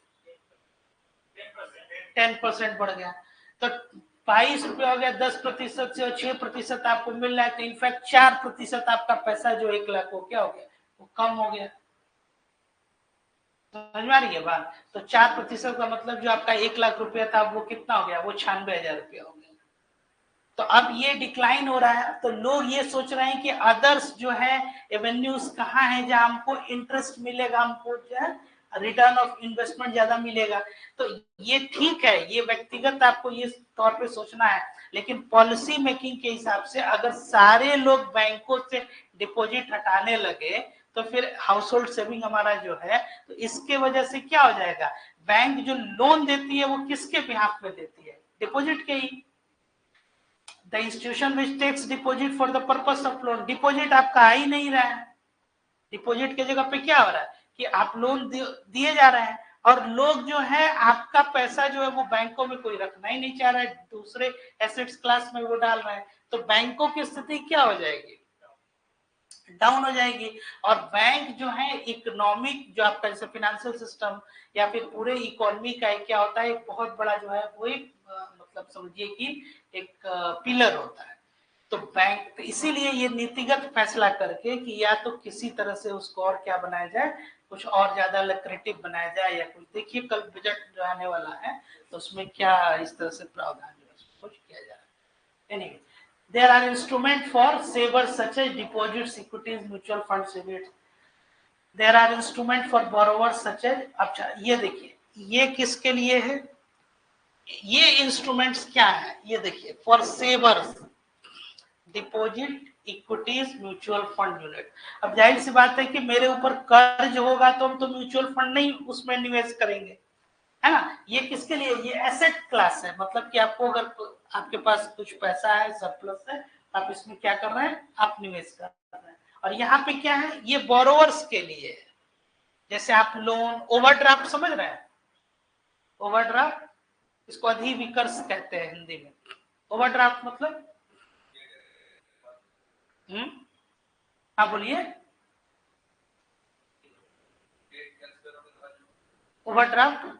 बढ़ गया। तो 22 रुपए हो गया, 10% से, और 6% आपको मिल रहा है, तो इनफैक्ट 4% आपका पैसा जो 1 लाख हो क्या हो गया, वो कम हो गया। समझ में आ रही है बात? तो 4% का मतलब जो आपका 1 लाख रुपया था वो कितना हो गया, वो 96,000 रुपया हो गया। तो अब ये डिक्लाइन हो रहा है, तो लोग ये सोच रहे हैं कि अदर्स जो है एवेन्यूज कहाँ है जहां हमको इंटरेस्ट मिलेगा, हमको जो है रिटर्न ऑफ इन्वेस्टमेंट ज्यादा मिलेगा। तो ये ठीक है, ये व्यक्तिगत आपको ये तौर पे सोचना है, लेकिन पॉलिसी मेकिंग के हिसाब से अगर सारे लोग बैंकों से डिपॉजिट हटाने लगे तो फिर हाउस होल्ड सेविंग हमारा जो है, तो इसके वजह से क्या हो जाएगा, बैंक जो लोन देती है वो किसके बिहाफ में देती है, डिपॉजिट के ही। The institution which takes deposit for the purpose of loan, deposit आपका आ ही नहीं रहा है। डिपॉजिट के जगह पे क्या हो रहा है कि आप लोन दिए जा रहे हैं, और लोग जो है आपका पैसा जो है वो बैंकों में कोई रखना ही नहीं चाह रहा है, दूसरे एसेट्स क्लास में वो डाल रहे हैं। तो बैंकों की स्थिति क्या हो जाएगी, डाउन हो जाएगी। और बैंक जो है इकोनॉमिक जो आपका जैसे फाइनेंशियल सिस्टम या फिर पूरे इकोनॉमी का क्या होता है, एक बहुत बड़ा जो है वो एक मतलब समझिए कि एक पिलर होता है। तो बैंक, तो इसीलिए ये नीतिगत फैसला करके कि या तो किसी तरह से उसको और क्या बनाया जाए, कुछ और ज्यादा लक्रेटिव बनाया जाए, या कुछ, देखिए कल बजट जो आने वाला है तो उसमें क्या इस तरह से प्रावधान जो है कुछ किया जा रहा है। Anyway, there are instruments for savers such as deposits, equities, mutual funds, savings. There are instruments for borrowers such as, अच्छा ये देखिए, ये किसके लिए है, ये इंस्ट्रूमेंट्स क्या है, ये देखिए, for savers, deposit, equities, mutual fund unit. अब जाहिर सी बात है कि मेरे ऊपर कर्ज होगा तो हम तो म्यूचुअल फंड नहीं उसमें निवेश करेंगे, है ना। ये किसके लिए, ये एसेट क्लास है, मतलब कि आपको अगर आपके पास कुछ पैसा है, सरप्लस है, आप इसमें क्या कर रहे हैं, आप निवेश कर रहे हैं। और यहाँ पे क्या है, ये बोरोवर्स के लिए है। जैसे आप लोन, ओवरड्राफ्ट समझ रहे हैं, ओवरड्राफ्ट, इसको अधिविकर्ष कहते हैं हिंदी में। ओवरड्राफ्ट मतलब, हाँ बोलिए। ओवरड्राफ्ट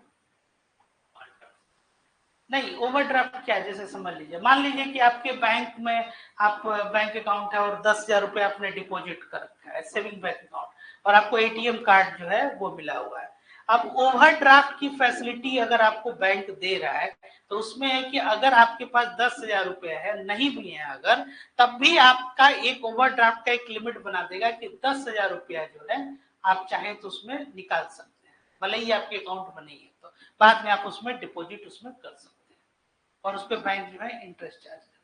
नहीं, ओवरड्राफ्ट क्या है, जैसे समझ लीजिए, मान लीजिए कि आपके बैंक में आप बैंक अकाउंट है और 10,000 रुपए आपने डिपॉजिट कर रखा है सेविंग बैंक अकाउंट, और आपको एटीएम कार्ड जो है वो मिला हुआ है। अब ओवरड्राफ्ट की फैसिलिटी अगर आपको बैंक दे रहा है तो उसमें है कि अगर आपके पास 10,000 रुपए है, नहीं भी है अगर, तब भी आपका एक ओवरड्राफ्ट का एक लिमिट बना देगा कि 10,000 रुपया जो है आप चाहें तो उसमें निकाल सकते हैं, भले ही आपके अकाउंट में नहीं है तो बाद में आप उसमें डिपॉजिट उसमें कर सकते हैं, और उस पर बैंक जो है इंटरेस्ट चार्ज करेगा।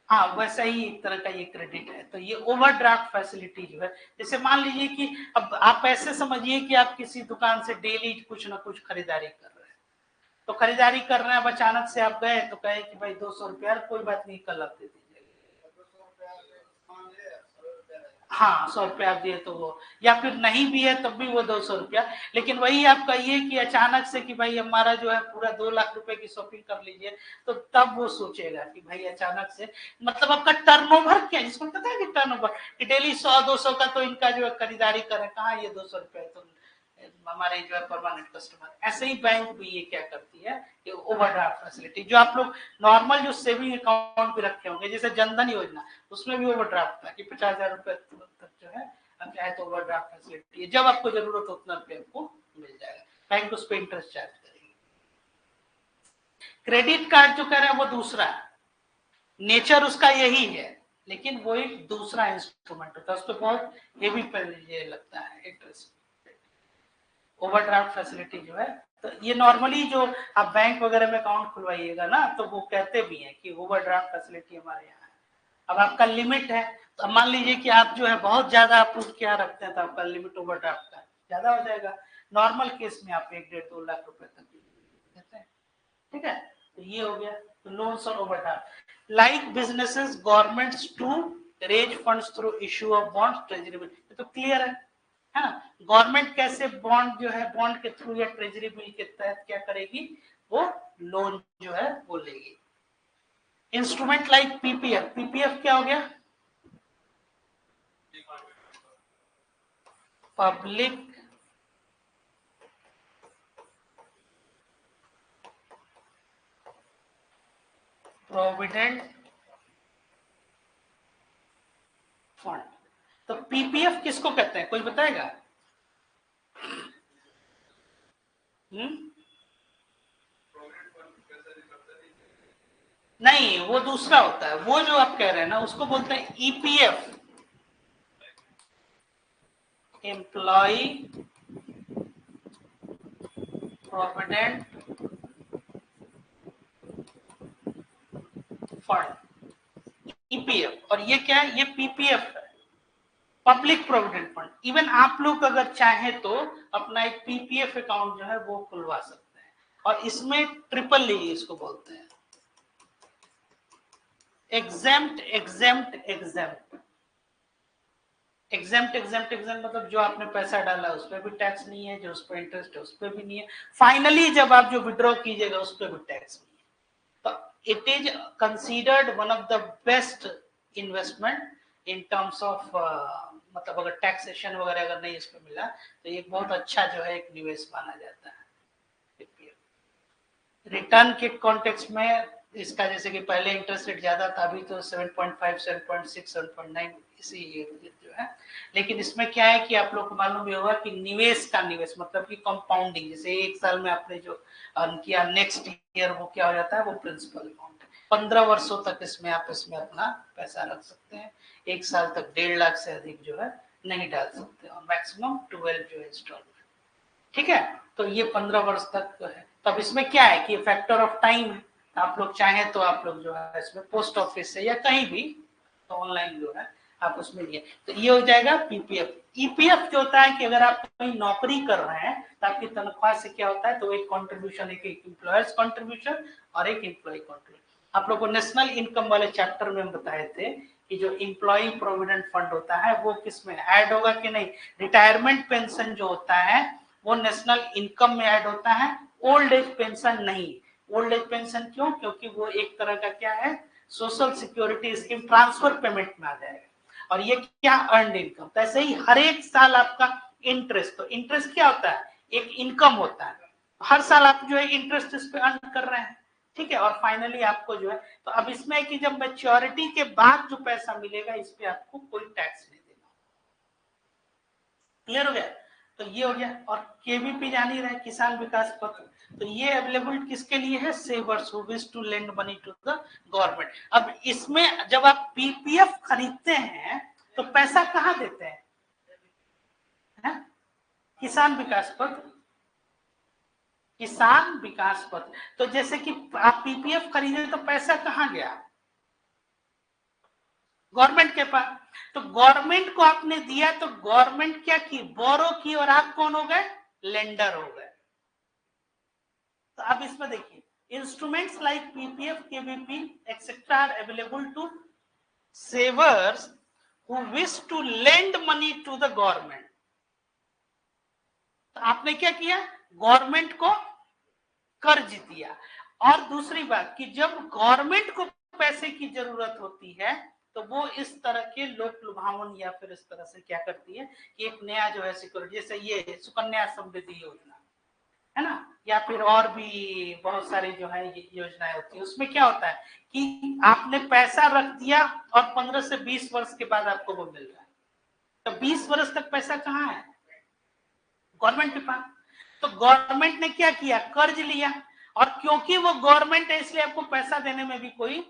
हाँ, वैसा ही एक तरह का ये क्रेडिट है। तो ये ओवरड्राफ्ट फैसिलिटी जो है, जैसे मान लीजिए कि अब आप ऐसे समझिए कि आप किसी दुकान से डेली कुछ ना कुछ खरीदारी कर रहे हैं, तो खरीदारी कर रहे हैं, अब अचानक से आप गए तो कहे कि भाई 200 रुपया, कोई बात नहीं कल आप दे दीजिए। हाँ, 100 रुपया आप दिए तो वो, या फिर नहीं भी है तब भी वो 200 रुपया। लेकिन वही आप कहिए कि अचानक से कि भाई हमारा जो है पूरा 2 लाख रुपए की शॉपिंग कर लीजिए, तो तब वो सोचेगा कि भाई अचानक से, मतलब आपका टर्नओवर क्या है, जिसको पता है कि टर्नओवर, कि डेली 100-200 का तो इनका जो है खरीदारी करे, कहाँ ये 200 रुपया तो हमारे जो है परमानेंट कस्टमर। ऐसे ही बैंक भी ये क्या करती है, ये ओवरड्राफ्ट फैसिलिटी, जो आप लोग नॉर्मल जो सेविंग अकाउंट भी रखे होंगे, जैसे जनधन योजना, उसमें भी ओवरड्राफ्ट था कि 50,000 रुपए तक जो है अब चाहे तो ओवरड्राफ्ट फैसिलिटी है, जब आपको जरूरत हो उतना रुपये आपको मिल जाएगा, बैंक उस पर इंटरेस्ट चार्ज करेगी। क्रेडिट कार्ड जो कह रहे हैं वो दूसरा है, नेचर उसका यही है, लेकिन वो एक दूसरा इंस्ट्रूमेंट होता है, उस पर बहुत हेवी ये लगता है इंटरेस्ट। ओवरड्राफ्ट फैसिलिटी जो है, तो ये नॉर्मली जो आप बैंक वगैरह में अकाउंट खुलवाइएगा ना, तो वो कहते भी हैं कि ओवरड्राफ्ट फैसिलिटी हमारे यहाँ है। अब आपका लिमिट है, तो मान लीजिए कि आप जो है बहुत ज्यादा आप क्या रखते हैं, तो आपका लिमिट ओवरड्राफ्ट का ज्यादा हो जाएगा। नॉर्मल केस में आप 1-1.5-2 लाख रुपए तक देते हैं, ठीक है। तो ये हो गया, तो लोन्स और overdraft. Like businesses governments to raise funds through issue of bonds treasury bill, तो क्लियर है ना। गवर्नमेंट कैसे बॉन्ड जो है, बॉन्ड के थ्रू या ट्रेजरी बिल के तहत क्या करेगी, वो लोन जो है वो लेगी। इंस्ट्रूमेंट लाइक पीपीएफ, पीपीएफ क्या हो गया, पब्लिक प्रोविडेंट फंड। तो पीपीएफ किसको कहते हैं, कोई बताएगा? नहीं, वो दूसरा होता है, वो जो आप कह रहे हैं ना उसको बोलते हैं EPF, employ provident fund, EPF. और ये क्या है, ये पीपीएफ है, पब्लिक प्रोविडेंट फंड। इवन आप लोग अगर चाहें तो अपना एक पीपीएफ अकाउंट जो है वो खुलवा सकते हैं, और इसमें ट्रिपल ली इसको बोलते हैं, exempt exempt exempt exempt exempt exempt, मतलब जो आपने पैसा डाला उस पर भी टैक्स नहीं है, जो उस पर इंटरेस्ट है उस पर भी नहीं है, फाइनली जब आप जो विड्रॉ कीजिएगा उस पर भी टैक्स नहीं है। तो it is considered one of the best investment in terms of, मतलब अगर टैक्सेशन वगैरह अगर नहीं इस पर मिला तो ये बहुत अच्छा जो है एक निवेश माना जाता है। रिटर्न के कॉन्टेक्स्ट में इसका, जैसे कि पहले इंटरेस्ट रेट ज्यादा था, अभी तो 7.5, 7.6, 7.9 इसी जो है, लेकिन इसमें क्या है कि आप लोग को मालूम भी होगा कि निवेश का निवेश मतलब कि कंपाउंडिंग, जैसे एक साल में आपने जो अर्न किया नेक्स्ट ईयर वो क्या हो जाता है, वो प्रिंसिपल अमाउंट है। 15 वर्षों तक इसमें आप इसमें अपना पैसा रख सकते हैं, एक साल तक 1.5 लाख से अधिक जो है नहीं डाल सकते, और मैक्सिमम 12 जो है इंस्टॉलमेंट, ठीक है। तो ये 15 वर्ष तक है। तब इसमें क्या है कि फैक्टर ऑफ टाइम है, आप लोग चाहें तो आप लोग जो है इसमें पोस्ट ऑफिस से या कहीं भी तो ऑनलाइन जो है आप उसमें लिए, तो ये हो जाएगा पीपीएफ। ईपीएफ जो होता है कि अगर आप कहीं नौकरी कर रहे हैं तो आपकी तनख्वाह से क्या होता है, तो एक कंट्रीब्यूशन, एक एम्प्लॉयर्स कंट्रीब्यूशन और एक एम्प्लॉय कंट्रीब्यूशन। आप लोग को नेशनल इनकम वाले चैप्टर में हम बताए थे कि जो एम्प्लॉय प्रोविडेंट फंड होता है वो किस में ऐड होगा कि नहीं, रिटायरमेंट पेंशन जो होता है वो नेशनल इनकम में ऐड होता है, ओल्ड एज पेंशन नहीं। ओल्ड एज पेंशन क्यों, क्योंकि वो एक तरह का क्या है, social security scheme, transfer payment में आ जाएगा, और ये क्या अर्नड इनकम। तो ऐसे ही हर एक साल आपका इंटरेस्ट, तो इंटरेस्ट क्या होता है, एक इनकम होता है, हर साल आप जो है इंटरेस्ट इस पे अर्न कर रहे हैं, ठीक है, और फाइनली आपको जो है, तो अब इसमें है कि जब मैच्योरिटी के बाद जो पैसा मिलेगा इस पे आपको कोई टैक्स नहीं देना। क्लियर हो गया? तो ये हो गया। और केवीपी जान ही रहे, किसान विकास पत्र, तो ये अवेलेबल किसके लिए है? Savers who wish to lend money to the government. अब इसमें जब आप पीपीएफ खरीदते हैं तो पैसा कहाँ देते हैं? है? किसान विकास पत्र, किसान विकास पत्र। तो जैसे कि आप पीपीएफ खरीदे तो पैसा कहाँ गया? गवर्नमेंट के पास। तो गवर्नमेंट को आपने दिया तो गवर्नमेंट क्या की? बोरो की, और आप कौन हो गए? लेंडर हो गए। तो अब इसमें देखिए, instruments like PPF, KVP etcetera are available to savers who wish to lend money to the government. तो आपने क्या किया? गवर्नमेंट को कर्ज दिया। और दूसरी बात कि जब गवर्नमेंट को पैसे की जरूरत होती है तो वो इस तरह के लोक लुभावन या फिर इस तरह से क्या करती है कि एक नया जो है सिक्योरिटी, जैसे ये सुकन्या समृद्धि योजना है ना, या फिर और भी बहुत सारी जो है ये योजनाएं होती है, उसमें क्या होता है कि आपने पैसा रख दिया और 15 से 20 वर्ष के बाद आपको वो मिल रहा है, तो 20 वर्ष तक पैसा कहाँ है? गवर्नमेंट के पास। तो गवर्नमेंट ने क्या किया? कर्ज लिया, और क्योंकि वो गवर्नमेंट है इसलिए आपको पैसा देने में भी कोई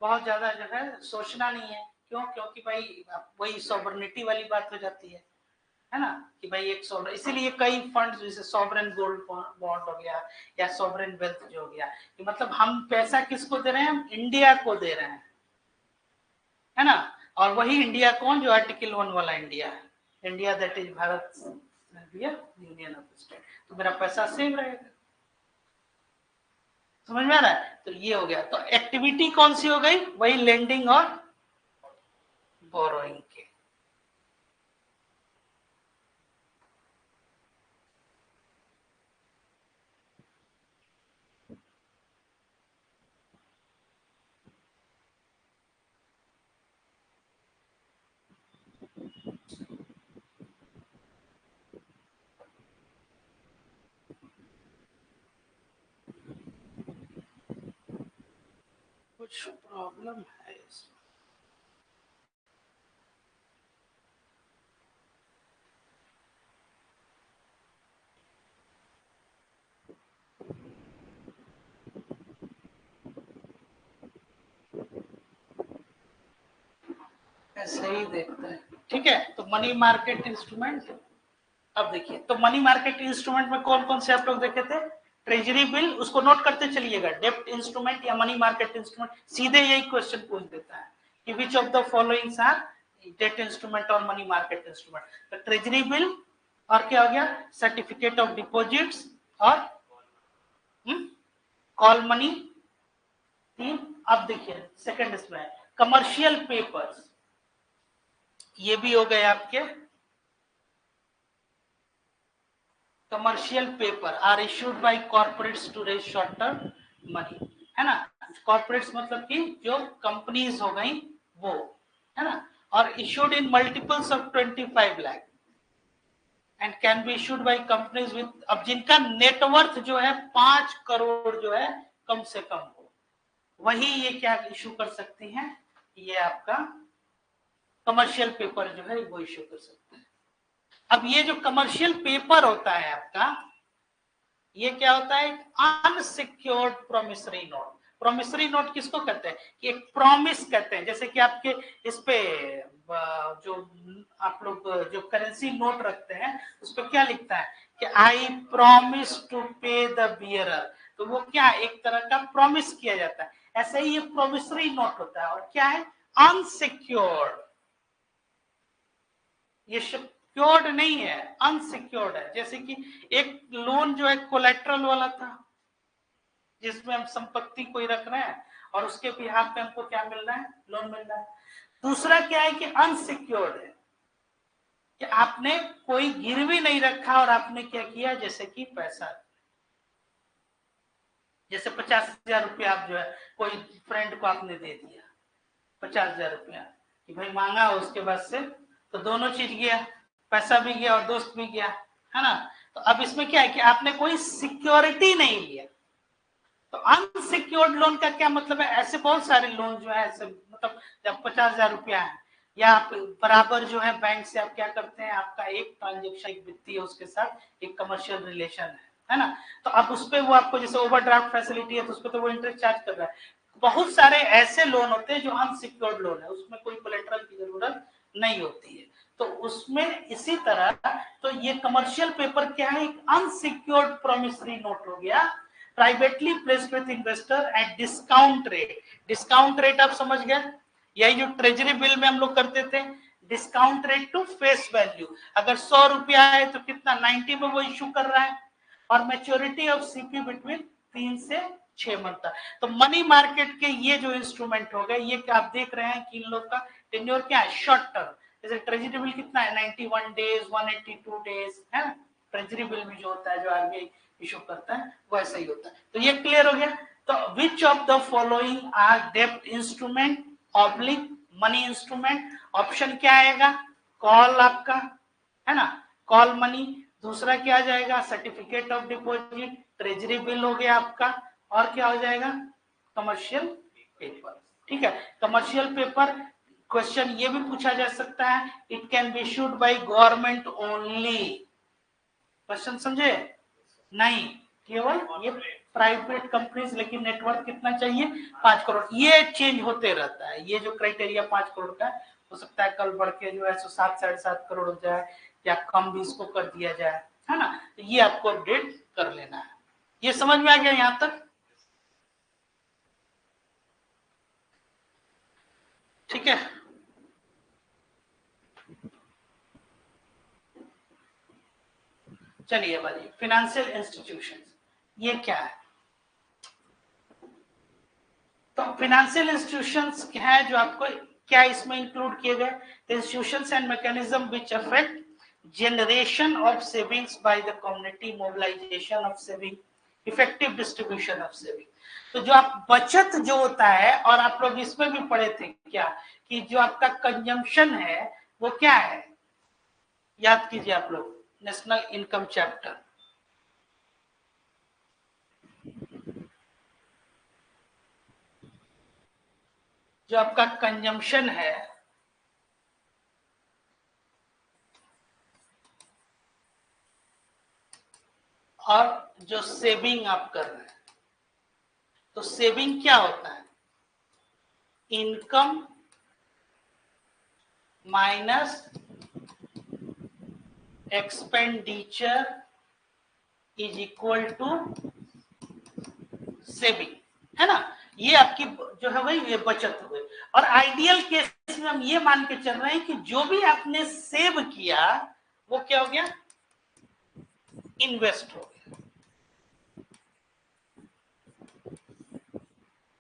बहुत ज्यादा जो है सोचना नहीं है। क्यों? क्योंकि भाई वही सॉवरेनिटी वाली बात हो जाती है ना, कि भाई एक सॉवरेन, इसीलिए कई फंड जैसे सॉवरेन गोल्ड बॉन्ड हो गया या सॉवरेन वेल्थ जो हो गया, कि मतलब हम पैसा किसको दे रहे हैं? हम इंडिया को दे रहे हैं, है ना। और वही इंडिया कौन? जो आर्टिकल 1 वाला इंडिया है, India that is Bharat union of state. तो मेरा पैसा सेव रहेगा। समझ में आ रहा है? तो ये हो गया। तो एक्टिविटी कौन सी हो गई? वही लेंडिंग और बोरोइंग के। कुछ प्रॉब्लम है इसमें। ऐसे ही देखते हैं, ठीक है। तो मनी मार्केट इंस्ट्रूमेंट, अब देखिए, तो मनी मार्केट इंस्ट्रूमेंट में कौन कौन से आप लोग देखे थे? ट्रेजरी बिल, उसको नोट करते चलिएगा। डेब्ट इंस्ट्रूमेंट या मनी मार्केट इंस्ट्रूमेंट, सीधे यही क्वेश्चन पूछ देता है कि which of the followings are debt instrument और मनी मार्केट इंस्ट्रूमेंट। तो ट्रेजरी बिल, और क्या हो गया? सर्टिफिकेट ऑफ डिपॉजिट्स, और कॉल मनी, 3। अब देखिए सेकंड इसमें कमर्शियल पेपर्स, ये भी हो गए आपके। Commercial paper are issued by corporates to raise short term money, है ना। कॉर्पोरेट्स मतलब कि जो कंपनीज हो गई वो, है ना। और issued in multiples of 25 lakh and can be issued by companies with, अब जिनका नेटवर्थ जो है 5 करोड़ जो है कम से कम हो, वही ये क्या इशू कर सकती हैं? ये आपका कमर्शियल पेपर जो है वो इशू कर सकते हैं। अब ये जो कमर्शियल पेपर होता है आपका, ये क्या होता है? Unsecured promissory note. Promissory note किसको कहते हैं? कि एक प्रॉमिस कहते हैं, जैसे कि आपके इस पे जो आप लोग जो करेंसी नोट रखते हैं उस पर क्या लिखता है कि आई प्रॉमिस टू पे द बियरर। तो वो क्या, एक तरह का प्रॉमिस किया जाता है। ऐसे ही ये प्रोमिसरी नोट होता है, और क्या है? अनसिक्योर्ड। ये सिक्योर्ड नहीं है, अनसिक्योर्ड है। जैसे कि एक लोन जो है कोलेट्रल वाला था, जिसमें हम संपत्ति कोई रख रहे हैं और उसके बिहाफ पे हमको क्या मिल रहा है? लोन मिल रहा है। दूसरा क्या है कि अनसिक्योर्ड है, कि आपने कोई गिरवी नहीं रखा और आपने क्या किया, जैसे कि पैसा, जैसे 50,000 रुपया आप जो है कोई फ्रेंड को आपने दे दिया, 50,000 रुपया कि भाई मांगा, उसके बाद से तो दोनों चीज गया, पैसा भी गया और दोस्त भी गया, है ना। तो अब इसमें क्या है कि आपने कोई सिक्योरिटी नहीं लिया। तो अनसिक्योर्ड लोन का क्या मतलब है, ऐसे बहुत सारे लोन जो है ऐसे मतलब जब 50,000 रुपया है या आप बराबर जो है बैंक से आप क्या करते हैं, आपका एक ट्रांजेक्शन एक वित्तीय उसके साथ एक कमर्शियल रिलेशन है ना। तो अब उस पर वो आपको जैसे ओवरड्राफ्ट फैसिलिटी है तो उस पर तो वो इंटरेस्ट चार्ज कर रहा है। बहुत सारे ऐसे लोन होते हैं जो अनसिक्योर्ड लोन है, उसमें कोई कोलेटरल की जरूरत नहीं होती है। तो उसमें इसी तरह तो ये कमर्शियल पेपर क्या है, एक अनसिक्योर्ड प्रोमिसरी नोट हो गया, privately placed with investor at discount rate. Discount rate आप समझ गए, यही जो ट्रेजरी बिल में हम लोग करते थे, discount rate to face value. अगर 100 रुपया है तो कितना 90 में वो इश्यू कर रहा है, और मैच्योरिटी ऑफ सीपी बिटवीन 3 से 6 मंथ तक। तो मनी मार्केट के ये जो इंस्ट्रूमेंट हो गए, ये आप देख रहे हैं कि इन लोग का टेन्योर क्या है, शॉर्ट टर्म। जैसे ट्रेजरी बिल कितना है 91 डेज 182 डेज है ना, ट्रेजरी बिल भी जो होता है जो आरबीआई इशू करता है वैसा ही होता है। तो ये क्लियर हो गया। तो which of the following are डेब्ट instrument oblique money instrument, option क्या आएगा, कॉल आपका है ना, कॉल मनी। दूसरा क्या आ जाएगा, certificate of deposit, treasury bill हो गया आपका, और क्या हो जाएगा, कमर्शियल पेपर। ठीक है, कमर्शियल पेपर क्वेश्चन ये भी पूछा जा सकता है, it can be issued by government only. Question समझे, नहीं केवल ये प्राइवेट कंपनीज, लेकिन नेटवर्क कितना चाहिए, 5 करोड़। ये चेंज होते रहता है, ये जो क्राइटेरिया 5 करोड़ का हो सकता है कल बढ़ के जो है 7 साढ़े 7 करोड़ हो जाए, या कम भी इसको कर दिया जाए, है ना। तो ये आपको अपडेट कर लेना है। ये समझ में आ गया यहां तक, ठीक है। चलिए बताइए फिनेंशियल इंस्टीट्यूशन ये क्या है। तो फाइनेंशियल इंस्टीट्यूशंस क्या है जो आपको क्या इसमें इंक्लूड किए गए, institutions and mechanism which affect generation of savings by the community, mobilization of saving, effective distribution of saving. तो जो आप बचत जो होता है, और आप लोग इसमें भी पढ़े थे क्या कि जो आपका कंजम्पशन है वो क्या है, याद कीजिए आप लोग, नेशनल इनकम चैप्टर। जो आपका कंजम्पशन है और जो सेविंग आप कर रहे हैं, तो सेविंग क्या होता है, income minus expenditure is equal to saving, है ना। ये आपकी जो है वही ये बचत हो गई। और आइडियल केस में हम ये मान के चल रहे हैं कि जो भी आपने सेव किया वो क्या हो गया, इन्वेस्ट हो गया।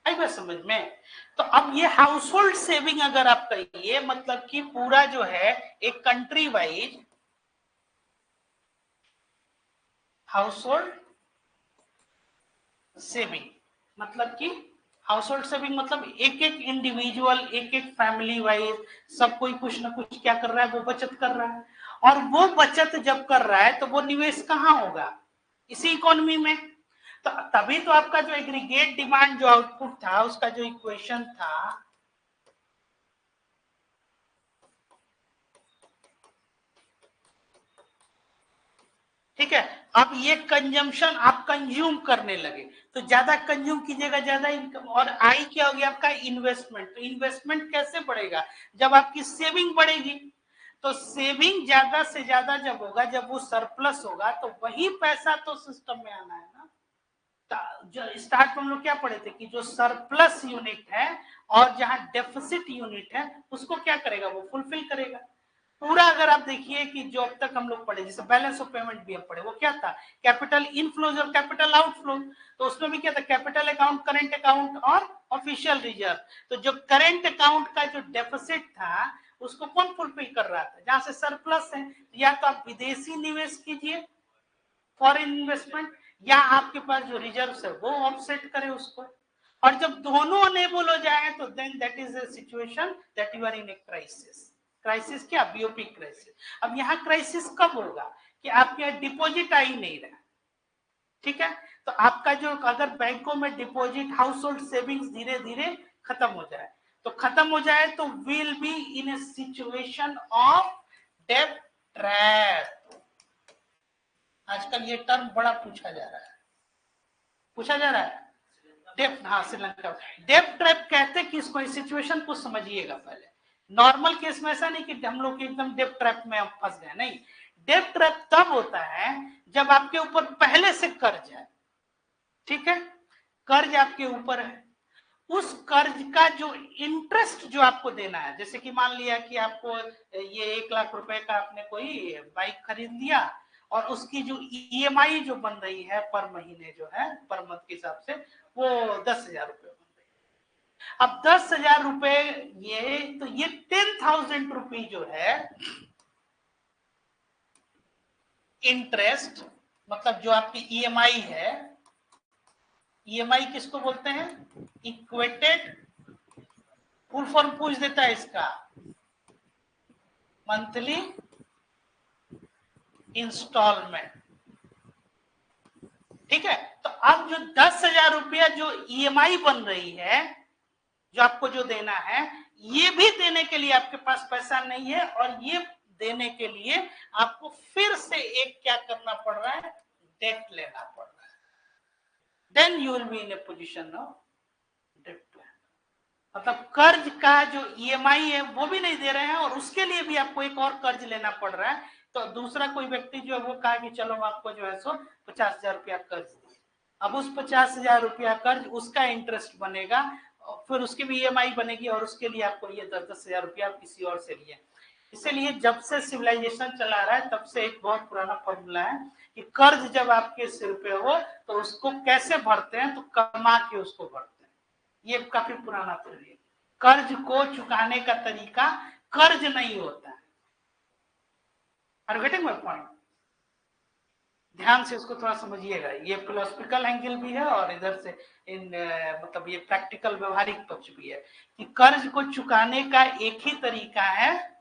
आई बात समझ में। तो अब ये हाउस होल्ड सेविंग अगर आप कहिए, मतलब कि पूरा जो है एक country wise house hold saving, मतलब कि हाउस होल्ड सेविंग मतलब एक एक इंडिविजुअल एक एक फैमिली वाइज सब कोई कुछ ना कुछ क्या कर रहा है, वो बचत कर रहा है। और वो बचत जब कर रहा है तो वो निवेश कहाँ होगा, इसी इकोनॉमी में। तो तभी तो आपका जो एग्रीगेट डिमांड जो आउटपुट था उसका जो इक्वेशन था, ठीक है। अब ये कंजम्पशन आप कंज्यूम करने लगे तो ज्यादा कंज्यूम कीजिएगा, ज्यादा इनकम। और आई क्या हो गया आपका, इन्वेस्टमेंट। तो इन्वेस्टमेंट कैसे बढ़ेगा, जब आपकी सेविंग बढ़ेगी। तो सेविंग ज्यादा से ज्यादा जब होगा, जब वो सरप्लस होगा, तो वही पैसा तो सिस्टम में आना है ना। जो स्टार्ट में हम लोग क्या पढ़े थे कि जो सरप्लस यूनिट है और जहां डेफिसिट यूनिट है उसको क्या करेगा, वो फुलफिल करेगा पूरा। अगर आप देखिए कि जो अब तक हम लोग पढ़े, जैसे बैलेंस ऑफ पेमेंट भी हम पढ़े, वो क्या था, कैपिटल इनफ्लोज और कैपिटल आउटफ्लो। तो उसमें भी क्या था, कैपिटल अकाउंट, करंट अकाउंट और ऑफिशियल रिजर्व। तो जो करंट अकाउंट का जो डेफिसिट था उसको कौन फुलफिल कर रहा था, जहां से सरप्लस है। या तो आप विदेशी निवेश कीजिए, फॉरेन इन्वेस्टमेंट, या आपके पास जो रिजर्व है वो ऑफसेट करे उसको। और जब दोनों अनेबल हो जाए तो then that is a situation that you are in a crisis. Crisis क्या, बीओपी क्राइसिस। अब यहाँ क्राइसिस कब होगा, कि आपके यहाँ डिपॉजिट आ ही नहीं रहा, ठीक है। तो आपका जो अगर बैंकों में डिपॉजिट, हाउस होल्ड सेविंग्स धीरे धीरे खत्म हो जाए, तो खत्म हो जाए तो will be in A situation of डेब्ट ट्रैप। आजकल ये टर्म बड़ा पूछा जा रहा है, डेब्ट, हाँ श्रीलंका। डेब्ट ट्रैप कहते हैं किसको, इस सिचुएशन को समझिएगा पहले। नॉर्मल केस में ऐसा नहीं कि हम लोग एकदम डेब्ट ट्रैप में फंस गए, नहीं। डेब्ट ट्रैप तब होता है जब आपके ऊपर पहले से कर्ज है, ठीक है, कर्ज आपके ऊपर है, उस कर्ज का जो इंटरेस्ट जो आपको देना है, जैसे कि मान लिया कि आपको ये 1 लाख रुपए का आपने कोई बाइक खरीद लिया, और उसकी जो ईएमआई जो बन रही है पर महीने जो है, पर मंथ के हिसाब से, वो 10,000 रुपए बन रही है। अब 10,000 रुपए ये, तो ये 10,000 रुपी जो है इंटरेस्ट, मतलब जो आपकी ईएमआई है, ईएमआई किसको बोलते हैं, इक्वेटेड, फुल फॉर्म पूछ देता है इसका, मंथली इंस्टॉलमेंट, ठीक है। तो अब जो 10,000 रुपया जो ईएमआई बन रही है, जो आपको जो देना है, ये भी देने के लिए आपके पास पैसा नहीं है, और ये देने के लिए आपको फिर से एक क्या करना पड़ रहा है, डेट लेना पड़ रहा है। Then you will be in a position of debt. मतलब कर्ज का जो ईएमआई है वो भी नहीं दे रहे हैं, और उसके लिए भी आपको एक और कर्ज लेना पड़ रहा है। तो दूसरा कोई व्यक्ति जो है वो कहा कि चलो आपको जो है सो 50,000 रुपया कर्ज दिए। अब उस 50,000 रुपया कर्ज, उसका इंटरेस्ट बनेगा, फिर उसकी भी ईएमआई बनेगी, और उसके लिए आपको ये 10,000 रुपया किसी और से लिए। इसीलिए जब से सिविलाइजेशन चला रहा है तब से एक बहुत पुराना फॉर्मूला है कि कर्ज जब आपके सिर पे हो तो उसको कैसे भरते हैं, तो कमा के उसको भरते हैं। ये काफी पुराना थ्योरी है। कर्ज को चुकाने का तरीका कर्ज नहीं होता है। Are getting my point? ध्यान से उसको थोड़ा समझिएगा, ये फिलोसफिकल एंगल भी है, और इधर से इन मतलब ये प्रैक्टिकल व्यवहारिक पक्ष भी है कि कर्ज को चुकाने का एक ही तरीका है,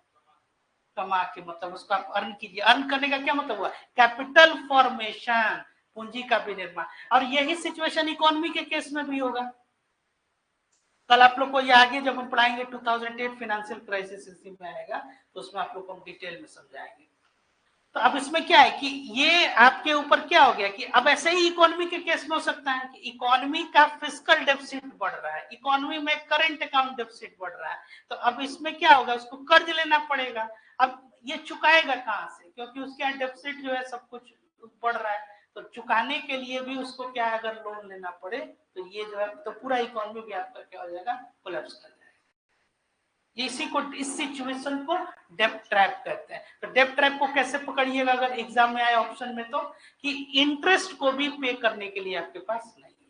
कमा के, मतलब उसको आप अर्न कीजिए। अर्न करने का क्या मतलब हुआ, कैपिटल फॉर्मेशन, पूंजी का विनिर्माण। और यही सिचुएशन इकोनॉमी के केस में भी होगा। कल आप लोग को ये आगे जब हम पढ़ाएंगे 2008 फाइनेंशियल क्राइसिस इसी में आएगा, तो उसमें आप लोग को हम डिटेल में समझाएंगे। तो अब इसमें क्या है कि ये आपके ऊपर क्या हो गया कि अब ऐसे ही इकोनॉमी के केस में हो सकता है कि इकोनॉमी का फिस्कल डेफिसिट बढ़ रहा है, इकोनॉमी में करंट अकाउंट डेफिसिट बढ़ रहा है, तो अब इसमें क्या होगा, उसको कर्ज लेना पड़ेगा। अब ये चुकाएगा कहां से, क्योंकि उसके यहाँ डेफिसिट जो है सब कुछ बढ़ रहा है, तो चुकाने के लिए भी उसको क्या, अगर लोन लेना पड़े तो ये जो है, तो पूरा इकोनॉमी भी आपका क्या हो जाएगा, कोलैप्स कर जाएगा। इसी को, इस सिचुएशन को डेब्ट ट्रैप कहते हैं। तो डेब्ट ट्रैप को कैसे पकड़िएगा अगर एग्जाम में आए ऑप्शन में, तो कि इंटरेस्ट को भी पे करने के लिए आपके पास नहीं है,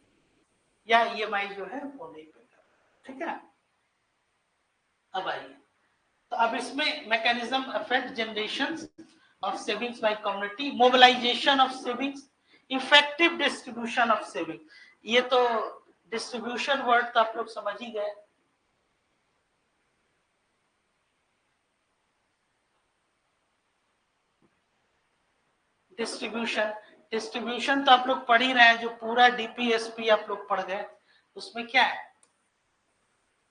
या ईएमआई जो है वो नहीं पे कर, ठीक है। अब आइए, तो अब इसमें mechanism affect generation of savings by community, mobilization of savings, effective distribution of saving. ये तो डिस्ट्रीब्यूशन वर्ड तो आप लोग समझ ही गए। डिस्ट्रीब्यूशन तो आप लोग पढ़ ही रहे हैं, जो पूरा डीपीएसपी आप लोग पढ़ गए, उसमें क्या है,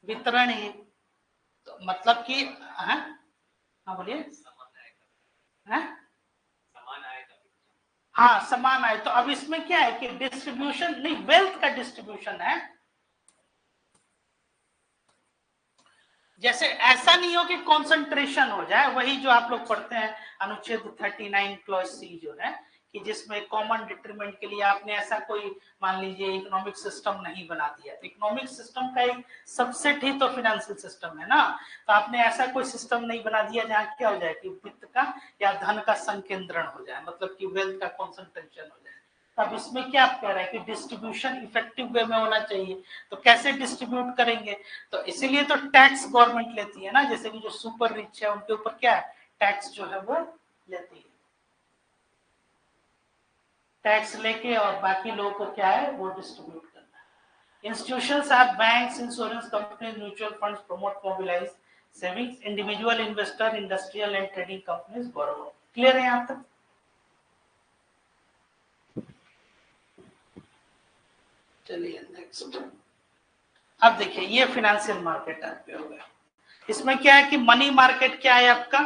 वितरण ही। तो मतलब कि हाँ बोलिए, हाँ समान आए। तो अब इसमें क्या है कि डिस्ट्रीब्यूशन नहीं, वेल्थ का डिस्ट्रीब्यूशन है। जैसे ऐसा नहीं हो कि कॉन्सेंट्रेशन हो जाए, वही जो आप लोग पढ़ते हैं अनुच्छेद 39 क्लॉज सी जो है, कि जिसमें कॉमन डिटरमेंट के लिए आपने ऐसा कोई, मान लीजिए इकोनॉमिक सिस्टम नहीं बना दिया, तो इकोनॉमिक सिस्टम का एक सबसेट ही तो फाइनेंशियल सिस्टम है ना। तो आपने ऐसा कोई सिस्टम नहीं बना दिया जहाँ क्या हो जाए कि वित्त का या धन का संकेंद्रण हो जाए, मतलब कि वेल्थ का कॉन्सेंट्रेशन हो जाए। अब इसमें क्या कह रहा है कि डिस्ट्रीब्यूशन इफेक्टिव वे में होना चाहिए, तो कैसे डिस्ट्रीब्यूट करेंगे, तो इसीलिए तो टैक्स गवर्नमेंट लेती है ना, जैसे कि जो सुपर रिच है उनके ऊपर क्या है, टैक्स जो है वो लेती है, टैक्स लेके और बाकी लोगों को क्या है वो डिस्ट्रीब्यूट करना है। Institutions are banks, insurance companies, mutual funds promote mobilise savings, individual investor, industrial and trading companies borrow. Clear है यहाँ तक? चलिए नेक्स्ट। अब देखिए ये फाइनेंशियल मार्केट टाइप पे हो गया। इसमें क्या है कि मनी मार्केट क्या है आपका,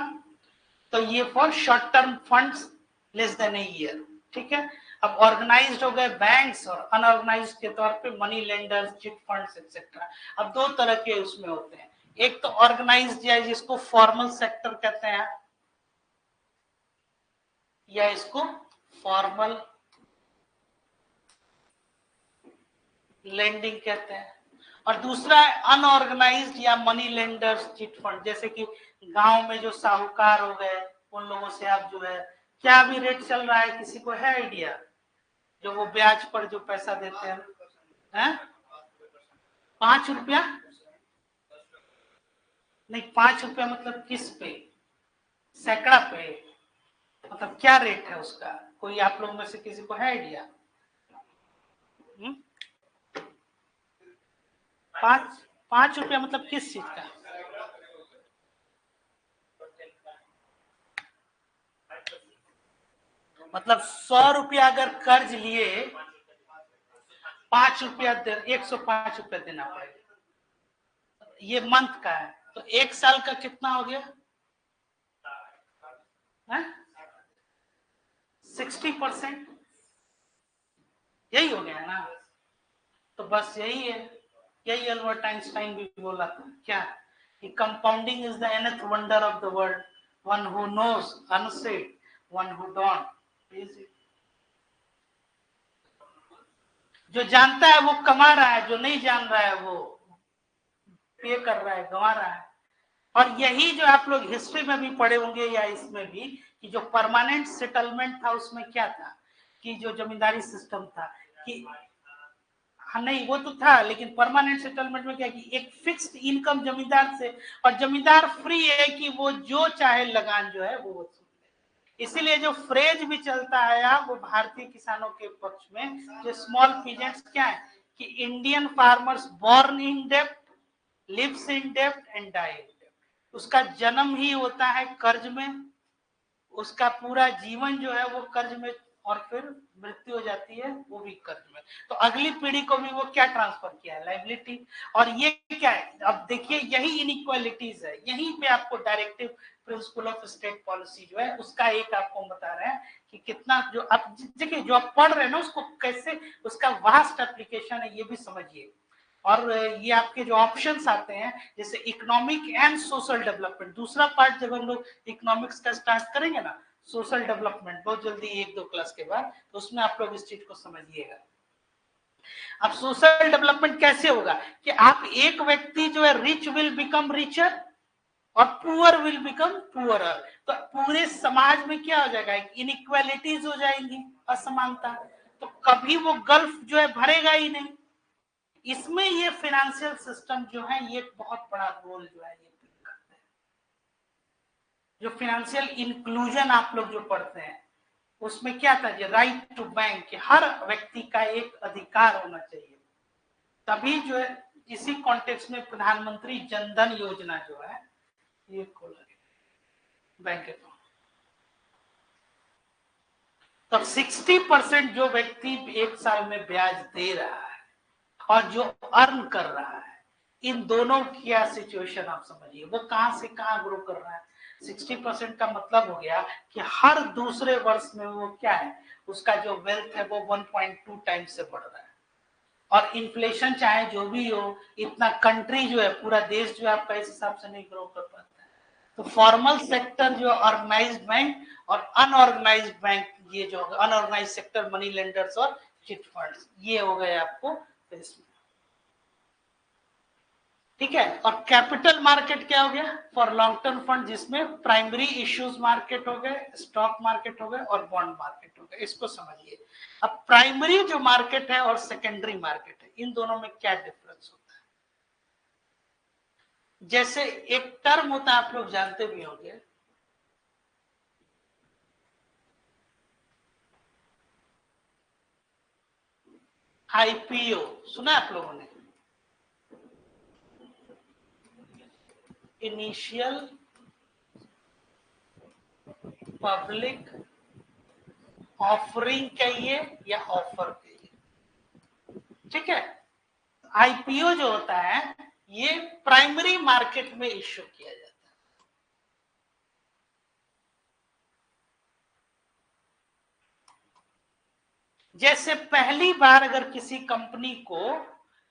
तो ये for short term funds less than a year, ठीक है। अब ऑर्गेनाइज्ड हो गए बैंक्स और अनऑर्गेनाइज्ड के तौर पे money lenders, chit funds etcetera. अब दो तरह के उसमें होते हैं, एक तो ऑर्गेनाइज्ड या जिसको फॉर्मल सेक्टर कहते हैं या इसको फॉर्मल लेंडिंग कहते हैं, और दूसरा है अनऑर्गेनाइज्ड या मनी लेंडर्स चिट फंड, जैसे कि गांव में जो साहूकार हो गए उन लोगों से आप जो है, क्या भी रेट चल रहा है किसी को है आइडिया, जो वो ब्याज पर जो पैसा देते हैं, हैं? 5 रुपया नहीं, 5 रुपया मतलब किस पे, सैकड़ा पे, मतलब क्या रेट है उसका, कोई आप लोग में से किसी को है आइडिया? 5 रुपया मतलब किस चीज का, मतलब 100 रुपया अगर कर्ज लिए 5 रुपया 105 रुपया देना पड़ेगा, ये मंथ का है, तो 1 साल का कितना हो गया है? 60%, यही हो गया ना। तो बस यही है, यही अल्बर्ट आइंस्टाइन भी बोला था क्या, कि compounding is the eighth wonder of the world, one who knows unsaid, one who don't is it. जो जानता है वो कमा रहा है, जो नहीं जान रहा है वो पे कर रहा है, गंवा रहा है। और यही जो आप लोग हिस्ट्री में भी पढ़े होंगे या इसमें भी, कि जो परमानेंट सेटलमेंट था उसमें क्या था, कि जो जमींदारी सिस्टम था कि हाँ नहीं वो तो था, लेकिन परमानेंट सेटलमेंट में क्या कि एक फिक्स्ड इनकम जमींदार से, और जमींदार फ्री है कि वो जो चाहे लगान जो है वो वसूल ले। इसीलिए जो फ्रेज भी चलता है वो भारतीय किसानों के पक्ष में, जो स्मॉल पीजेंट्स क्या है, कि Indian farmers born in dept, lives in dept and die इन डेप्ट। उसका जन्म ही होता है कर्ज में, उसका पूरा जीवन जो है वो कर्ज में, और फिर मृत्यु हो जाती है वो भी कर्ज में। तो अगली पीढ़ी को भी वो क्या ट्रांसफर किया है, लाइबिलिटी। और ये क्या है, अब देखिए यही इनइक्वालिटीज है, यहीं पे आपको directive principle of state policy जो है उसका एक आपको बता रहे हैं कि कितना, जो आप देखिए जो आप पढ़ रहे हैं ना उसको कैसे, उसका वास्ट एप्लीकेशन है ये भी समझिए। और ये आपके जो ऑप्शंस आते हैं, जैसे इकोनॉमिक एंड सोशल डेवलपमेंट, दूसरा पार्ट जब हम लोग इकोनॉमिक्स का स्टार्ट करेंगे ना, सोशल डेवलपमेंट बहुत जल्दी 1-2 क्लास के बाद, तो उसमें आप लोग इस चीज को समझिएगा। अब सोशल डेवलपमेंट कैसे होगा, कि आप एक व्यक्ति जो है रिच विल बिकम रिचर और पुअर विल बिकम पुअरर, तो पूरे समाज में क्या हो जाएगा, इनइक्वालिटीज हो जाएंगी, असमानता, तो कभी वो गल्फ जो है भरेगा ही नहीं। इसमें ये फाइनेंशियल सिस्टम जो है ये बहुत बड़ा रोल जो है ये प्ले करते हैं। जो फाइनेंशियल इंक्लूजन आप लोग जो पढ़ते हैं उसमें क्या था, ये राइट टू बैंक, कि हर व्यक्ति का एक अधिकार होना चाहिए, तभी जो है इसी कॉन्टेक्स्ट में प्रधानमंत्री जनधन योजना जो है ये खोला गया बैंक अकाउंट। तब 60% जो व्यक्ति एक साल में ब्याज दे रहा है और जो अर्न कर रहा है, इन दोनों की क्या सिचुएशन आप समझिए, वो कहां से कहां ग्रो कर रहा है। 60% का मतलब हो गया कि हर दूसरे वर्ष में वो क्या है, उसका जो वेल्थ है वो 1.2 टाइम्स से बढ़ रहा है। और इन्फ्लेशन चाहे जो भी हो, इतना कंट्री जो है, पूरा देश जो है आपका इस हिसाब से नहीं ग्रो कर पाता है। तो फॉर्मल सेक्टर जो ऑर्गेनाइज्ड बैंक और अनऑर्गेनाइज्ड बैंक, ये जो अनऑर्गेनाइज्ड सेक्टर मनी लेंडर्स और चिट फंड्स, ये हो गए आपको इसमें, ठीक है। और कैपिटल मार्केट क्या हो गया, फॉर लॉन्ग टर्म फंड, जिसमें प्राइमरी इश्यूज मार्केट हो गए, स्टॉक मार्केट हो गए और बॉन्ड मार्केट हो गए। इसको समझिए। अब प्राइमरी जो मार्केट है और सेकेंडरी मार्केट है, इन दोनों में क्या डिफरेंस होता है। जैसे एक टर्म होता है, आप लोग जानते भी होंगे, आईपीओ, सुना आप लोगों ने, इनिशियल पब्लिक ऑफरिंग कहिए या ऑफर कहिए, ठीक है। आईपीओ जो होता है ये प्राइमरी मार्केट में इश्यू किया जाता है। जैसे पहली बार अगर किसी कंपनी को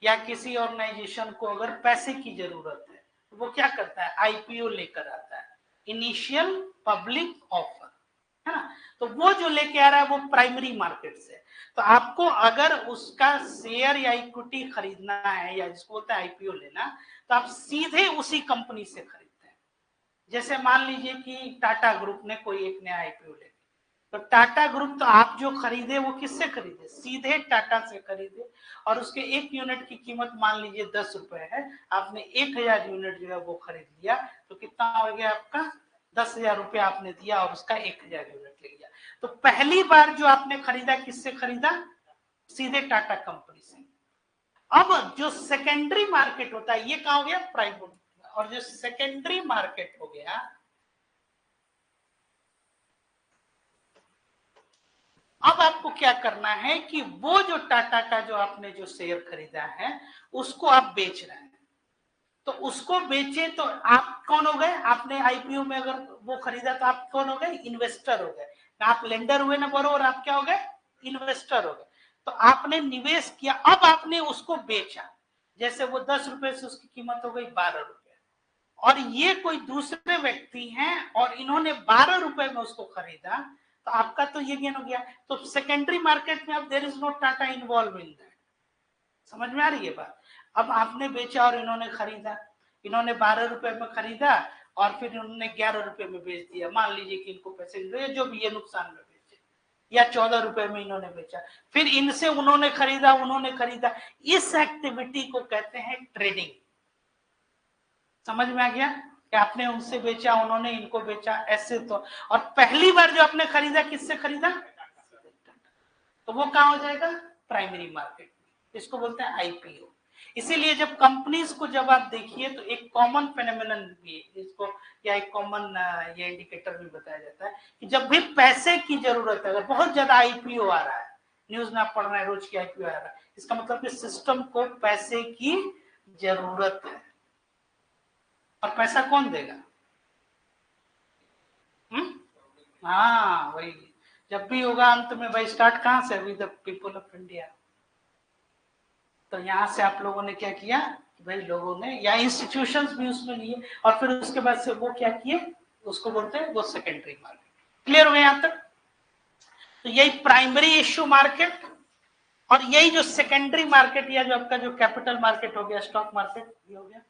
या किसी ऑर्गेनाइजेशन को अगर पैसे की जरूरत है तो वो क्या करता है, आईपीओ लेकर आता है, इनिशियल पब्लिक ऑफर, है ना। तो वो जो लेके आ रहा है वो प्राइमरी मार्केट से। तो आपको अगर उसका शेयर या इक्विटी खरीदना है या जिसको बोलते हैं आईपीओ लेना, तो आप सीधे उसी कंपनी से खरीदते हैं। जैसे मान लीजिए कि टाटा ग्रुप ने कोई एक नया आईपीओ ले, तो टाटा ग्रुप तो आप जो खरीदे वो किससे खरीदे, सीधे टाटा से खरीदे। और उसके एक यूनिट की कीमत मान लीजिए 10 रुपए है, आपने 1000 यूनिट जो है वो खरीद लिया, तो कितना हो गया आपका, 10,000 रुपया आपने दिया और उसका 1000 यूनिट ले लिया। तो पहली बार जो आपने खरीदा किससे खरीदा, सीधे टाटा कंपनी से। अब जो सेकेंडरी मार्केट होता है ये कहां हो गया, प्राइवेट। और जो सेकेंडरी मार्केट हो गया, अब आपको क्या करना है कि वो जो टाटा का जो आपने जो शेयर खरीदा है उसको आप बेच रहे हैं। तो उसको बेचे तो आप कौन हो गए, आपने आईपीओ में अगर वो खरीदा तो आप कौन हो गए, इन्वेस्टर हो गए। आप लेंडर हुए ना बरो, और आप क्या हो गए, इन्वेस्टर हो गए। तो आपने निवेश किया, अब आपने उसको बेचा। जैसे वो 10 रुपए से उसकी कीमत हो गई 12 रुपए, और ये कोई दूसरे व्यक्ति हैं और इन्होंने 12 रुपए में उसको खरीदा, तो आपका तो ये गेन हो गया। तो सेकेंडरी मार्केट में अब there is no Tata involve in that. समझ में आ रही है बात। अब आपने बेचा और इन्होंने खरीदा, इन्होंने 12 रुपए में खरीदा और फिर इन्होंने 11 रुपए में बेच दिया। मान लीजिए कि इनको पैसे जो भी ये नुकसान में बेचे, या 14 रुपए में इन्होंने बेचा, फिर इनसे उन्होंने खरीदा। इस एक्टिविटी को कहते हैं ट्रेडिंग। समझ में आ गया कि आपने उनसे बेचा, उन्होंने इनको बेचा, ऐसे। तो और पहली बार जो आपने खरीदा किससे खरीदा, तो वो कहां हो जाएगा, प्राइमरी मार्केट। इसको बोलते हैं आईपीओ। इसीलिए जब कंपनीज को जब आप देखिए तो एक कॉमन फेनोमेनन भी इसको, या एक कॉमन ये इंडिकेटर भी बताया जाता है कि जब भी पैसे की जरूरत है, अगर बहुत ज्यादा आईपीओ आ रहा है, न्यूज में आप पढ़ रहे हैं रोज की आईपीओ आ रहा है, इसका मतलब कि सिस्टम को पैसे की जरूरत है। और पैसा कौन देगा, हाँ वही। जब भी होगा अंत में भाई स्टार्ट कहां से, with the people of India. तो यहां से आप लोगों ने क्या किया, भाई लोगों ने या इंस्टीट्यूशंस भी उसमें लिए, और फिर उसके बाद से वो क्या किए, उसको बोलते हैं वो सेकेंडरी मार्केट। क्लियर हो गया यहां तक। तो यही प्राइमरी इश्यू मार्केट, और यही जो सेकेंडरी मार्केट या जो आपका जो कैपिटल मार्केट हो गया, स्टॉक मार्केट ये हो गया।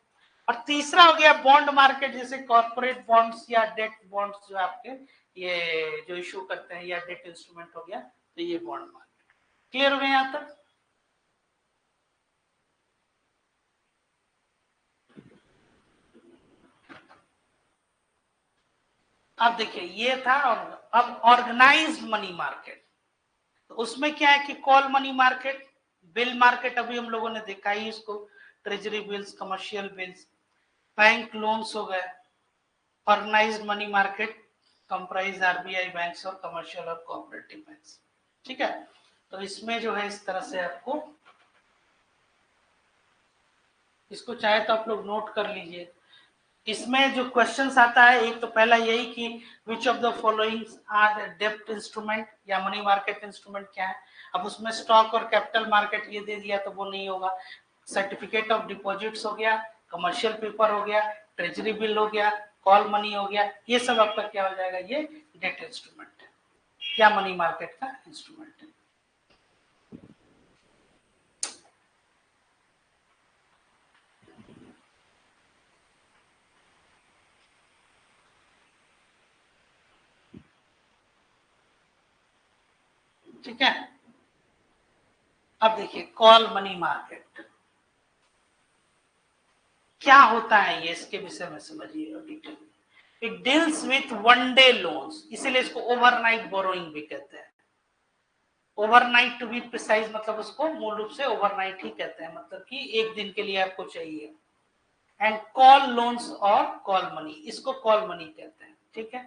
और तीसरा हो गया बॉन्ड मार्केट, जैसे कॉर्पोरेट बॉन्ड्स या डेट बॉन्ड्स जो आपके ये जो इशू करते हैं, या डेट इंस्ट्रूमेंट हो गया, तो ये बॉन्ड मार्केट। क्लियर हो गया यहां तक। अब देखिए ये था। और अब ऑर्गेनाइज्ड मनी मार्केट, तो उसमें क्या है कि call money market, bill market अभी हम लोगों ने देखा ही इसको, treasury bills, commercial bills, bank loans हो गए। Organised money market comprise RBI banks और कमर्शियल और कोऑपरेटिव बैंक्स। ठीक है। तो इसमें जो है इस तरह से आपको, इसको चाहे तो आप लोग नोट कर लीजिए। इसमें जो क्वेश्चंस आता है, एक तो पहला यही कि which of the following are डेब्ट इंस्ट्रूमेंट या मनी मार्केट इंस्ट्रूमेंट क्या है। अब उसमें स्टॉक और कैपिटल मार्केट ये दे दिया तो वो नहीं होगा। सर्टिफिकेट ऑफ डिपॉजिट्स हो गया, कमर्शियल पेपर हो गया, ट्रेजरी बिल हो गया, कॉल मनी हो गया, ये सब आपका क्या हो जाएगा, ये डेट इंस्ट्रूमेंट है या मनी मार्केट का इंस्ट्रूमेंट है। ठीक है। अब देखिए कॉल मनी मार्केट क्या होता है, ये इसके विषय में समझिए detail. It deals with one day loans, इसीलिए इसको ओवरनाइट बोरोइंग भी कहते हैं। ओवरनाइट टू बी प्रिसाइज, मतलब उसको मूल रूप से ओवरनाइट ही कहते हैं, मतलब कि एक दिन के लिए आपको चाहिए। एंड कॉल लोन्स और कॉल मनी, इसको कॉल मनी कहते हैं। ठीक है।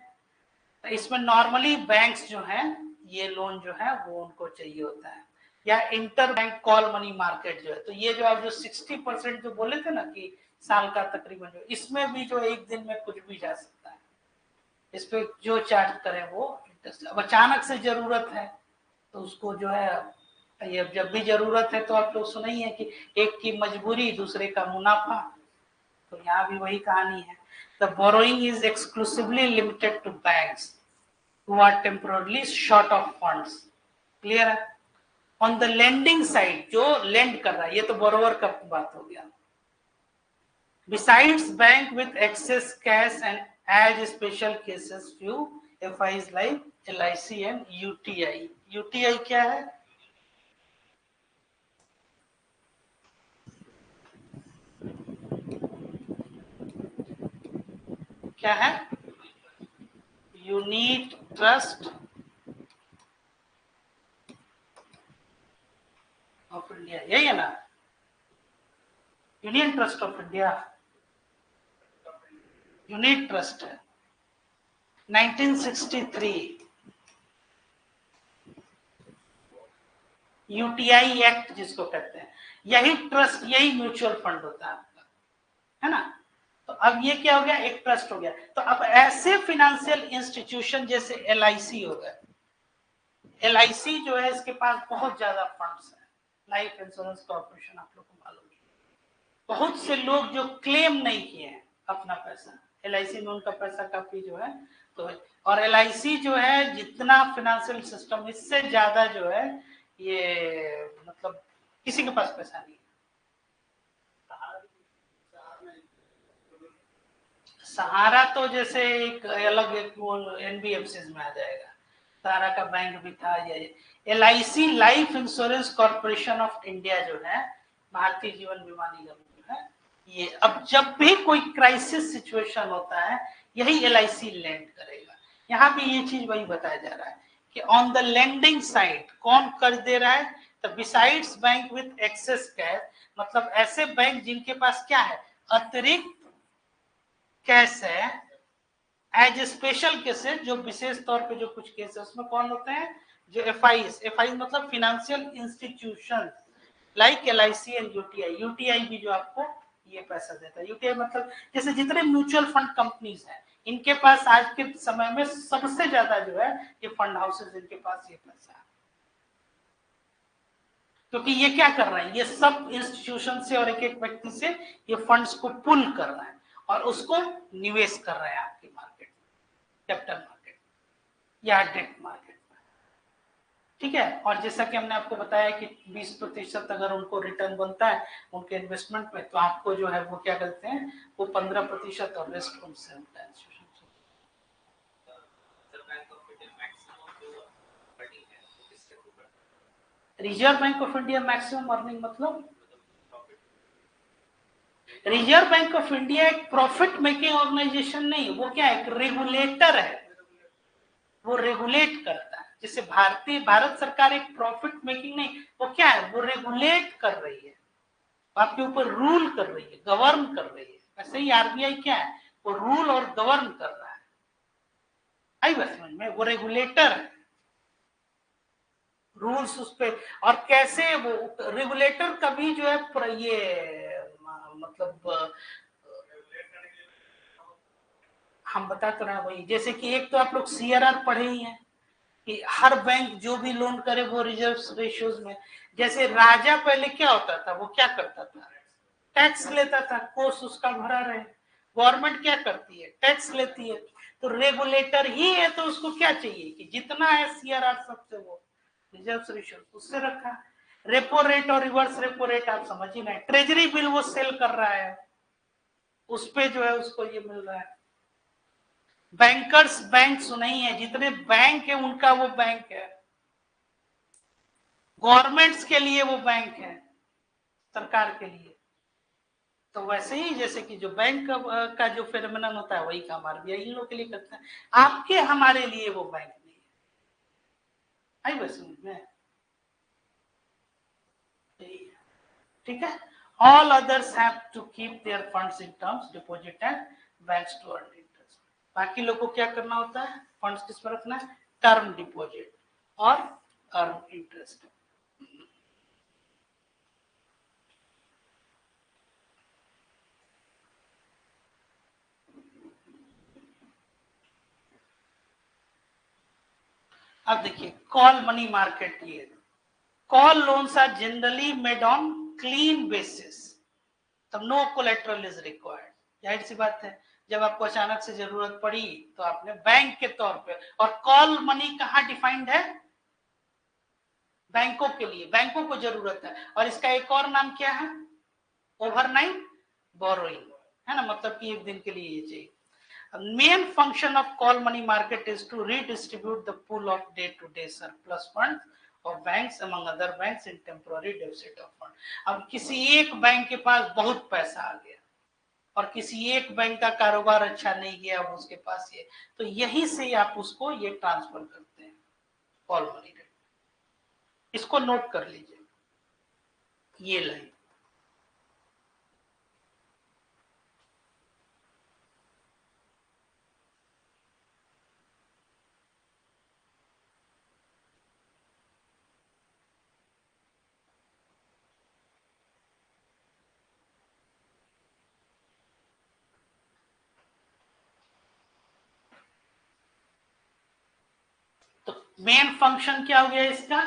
तो इसमें नॉर्मली बैंक्स जो हैं ये लोन जो है वो उनको चाहिए होता है। या inter bank call money market जो है, तो ये जो आप जो 60% जो बोले थे ना कि साल का तकरीबन, जो इसमें भी जो एक दिन में कुछ भी जा सकता है, इस पे जो चार्ज करें वो इंटरेस्ट। अब अचानक से जरूरत है तो उसको जो है, ये जब भी जरूरत है तो आप लोग सुना ही है कि एक की मजबूरी दूसरे का मुनाफा, तो यहाँ भी वही कहानी है। The borrowing is exclusively limited to banks who are temporarily short of funds। Clear है? ऑन द लेंडिंग साइड जो लेंड कर रहा है, ये तो बोरोवर का बात हो गया। Besides bank with excess cash and as special cases few FIs like LIC and UTI। UTI क्या है? क्या है? यूनिट ट्रस्ट ऑफ इंडिया, यही है ना? Union trust of India unit trust है। 1963 यूटीआई एक्ट जिसको कहते हैं, यही ट्रस्ट, यही म्यूचुअल फंड होता है आपका, है ना? तो अब ये क्या हो गया, एक ट्रस्ट हो गया। तो अब ऐसे फाइनेंशियल इंस्टीट्यूशन जैसे एलआईसी हो गए, एलआईसी जो है इसके पास बहुत ज्यादा फंड्स है। लाइफ इंश्योरेंस कॉर्पोरेशन आप लोग को मालूम है, बहुत से लोग जो क्लेम नहीं किए हैं अपना पैसा, एलआईसी में उनका पैसा काफी जो है तो है। और एलआईसी जो है जितना फाइनेंशियल सिस्टम, इससे ज्यादा जो है ये मतलब किसी के पास पैसा नहीं। सहारा तो जैसे एक अलग एक वो एनबीएफसी में आ जाएगा, सहारा का बैंक भी था। ये LIC life insurance corporation of India जो है, भारतीय जीवन बीमा निगम जो है, ये अब जब भी कोई क्राइसिस सिचुएशन होता है यही एलआईसी लैंड करेगा। यहाँ भी ये चीज वही बताया जा रहा है कि ऑन द लैंडिंग साइड कौन कर्ज दे रहा है, तो besides bank with access cash, मतलब ऐसे बैंक जिनके पास क्या है, अतिरिक्त कैश है। एज ए स्पेशल केसेस, जो विशेष तौर पे जो कुछ केस है उसमें कौन होते हैं, जो एफआई मतलब financial institution like LIC and UTI. UTI भी जो आपको ये पैसा देता है। यूटीआई मतलब जैसे जितने म्यूचुअल फंड कंपनीज हैं, इनके पास आज के समय में सबसे ज्यादा जो है ये फंड हाउसेज, इनके पास ये पैसा है, क्योंकि ये क्या कर रहा है, ये सब इंस्टीट्यूशन से और एक एक व्यक्ति से ये फंड्स को पुल कर रहा है और उसको निवेश कर रहा है आपके मार्केट में, कैपिटल मार्केट या डेट मार्केट में। ठीक है? और जैसा कि हमने आपको बताया कि 20% अगर उनको रिटर्न बनता है उनके इन्वेस्टमेंट में, तो आपको जो है वो क्या करते हैं, वो 15% और रेस्ट उनसे होता है। Reserve bank of India maximum earning मतलब, रिजर्व बैंक ऑफ इंडिया एक प्रॉफिट मेकिंग ऑर्गेनाइजेशन नहीं, वो क्या है, एक रेगुलेटर है, वो रेगुलेट करता है। जैसे भारत सरकार एक प्रॉफिट मेकिंग नहीं, वो क्या है, वो रेगुलेट कर रही है, आपके ऊपर रूल कर रही है, गवर्न कर रही है। वैसे ही आरबीआई क्या है, वो रूल और गवर्न कर रहा है। आई बात समझ में, वो रेगुलेटर है, रूल्स उस पे। और कैसे वो रेगुलेटर कभी जो है ये मतलब हम बता तो रहे वही, जैसे कि एक तो आप लोग सीआरआर पढ़े ही हैं कि हर बैंक जो भी लोन करे वो रिजर्व रेशियोज में। जैसे राजा पहले क्या होता था, वो क्या करता था, टैक्स लेता था, कोर्स उसका भरा रहे। गवर्नमेंट क्या करती है, टैक्स लेती है। तो रेगुलेटर ही है तो उसको क्या चाहिए कि जितना है सीआरआर सबसे वो रिजर्व रेशियो उससे रखा। रेपो रेट और रिवर्स रेपो रेट आप समझ ही नहीं, ट्रेजरी बिल वो सेल कर रहा है, उस पे जो है उसको ये मिल रहा है। बैंकर्स बैंक सुना ही है, जितने बैंक है उनका वो बैंक है, गवर्नमेंट्स के लिए वो बैंक है, सरकार के लिए। तो वैसे ही जैसे कि जो बैंक का जो फेनोमेनन होता है वही काम आरबीआई इन लोग के लिए करता है, आपके हमारे लिए वो बैंक नहीं है। आई बस समझ में? ठीक है? All others have to keep their funds in terms deposit and banks to earn interest. बाकी लोग को क्या करना होता है, फंड्स किस पर रखना है, टर्म डिपॉजिट और अर्न इंटरेस्ट। अब देखिए कॉल मनी मार्केट, ये call loans are generally made on clean basis, तब नो कोलेटरल इज रिक्वायर्ड। जाहिर सी बात है, जब आपको अचानक से जरूरत पड़ी तो आपने बैंक के तौर पे, और कॉल मनी कहाँ डिफाइंड है? बैंकों के लिए, बैंकों को जरूरत है। और इसका एक और नाम क्या है? ओवरनाइट बोरोइंग, है ना, मतलब कि एक दिन के लिए ये चाहिए। Main function of call money market is to redistribute the pool of day-to-day surplus funds of banks among other banks in temporary deficit of fund। अब किसी एक बैंक के पास बहुत पैसा आ गया और किसी एक बैंक का कारोबार अच्छा नहीं गया, अब उसके पास ये, तो यहीं से आप उसको ये ट्रांसफर करते हैं कॉल मनी रेट। इसको नोट कर लीजिए, ये लाइन। तो मेन फंक्शन क्या हो गया इसका?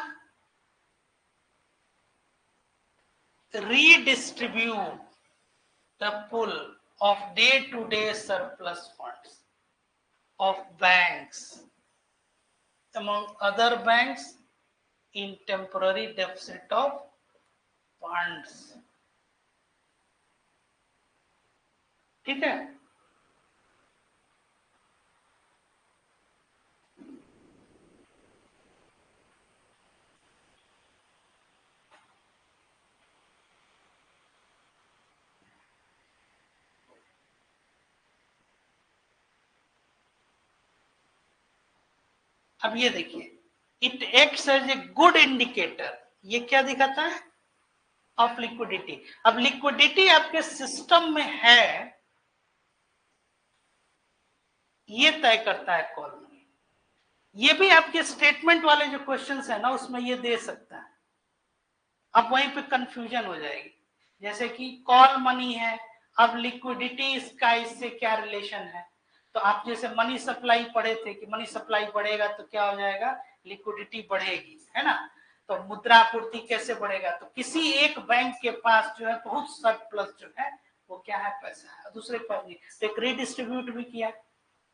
redistribute the pool of day-to-day surplus funds of banks among other banks in temporary deficit of funds। ठीक है, अब ये देखिए, it acts as a good indicator. ये क्या दिखाता है? Of liquidity. अब लिक्विडिटी आपके सिस्टम में है, ये तय करता है कॉल मनी। ये भी आपके स्टेटमेंट वाले जो क्वेश्चंस है ना, उसमें ये दे सकता है। अब वहीं पे कंफ्यूजन हो जाएगी, जैसे कि कॉल मनी है, अब लिक्विडिटी इसका इससे क्या रिलेशन है? तो आप जैसे मनी सप्लाई पढ़े थे कि मनी सप्लाई बढ़ेगा तो क्या हो जाएगा? लिक्विडिटी बढ़ेगी, है ना। तो मुद्रा आपूर्ति कैसे बढ़ेगा? तो किसी एक बैंक के पास जो है बहुत सरप्लस जो है वो क्या है? पैसा है, दूसरे के पास नहीं, तो एक रीडिस्ट्रीब्यूट भी किया।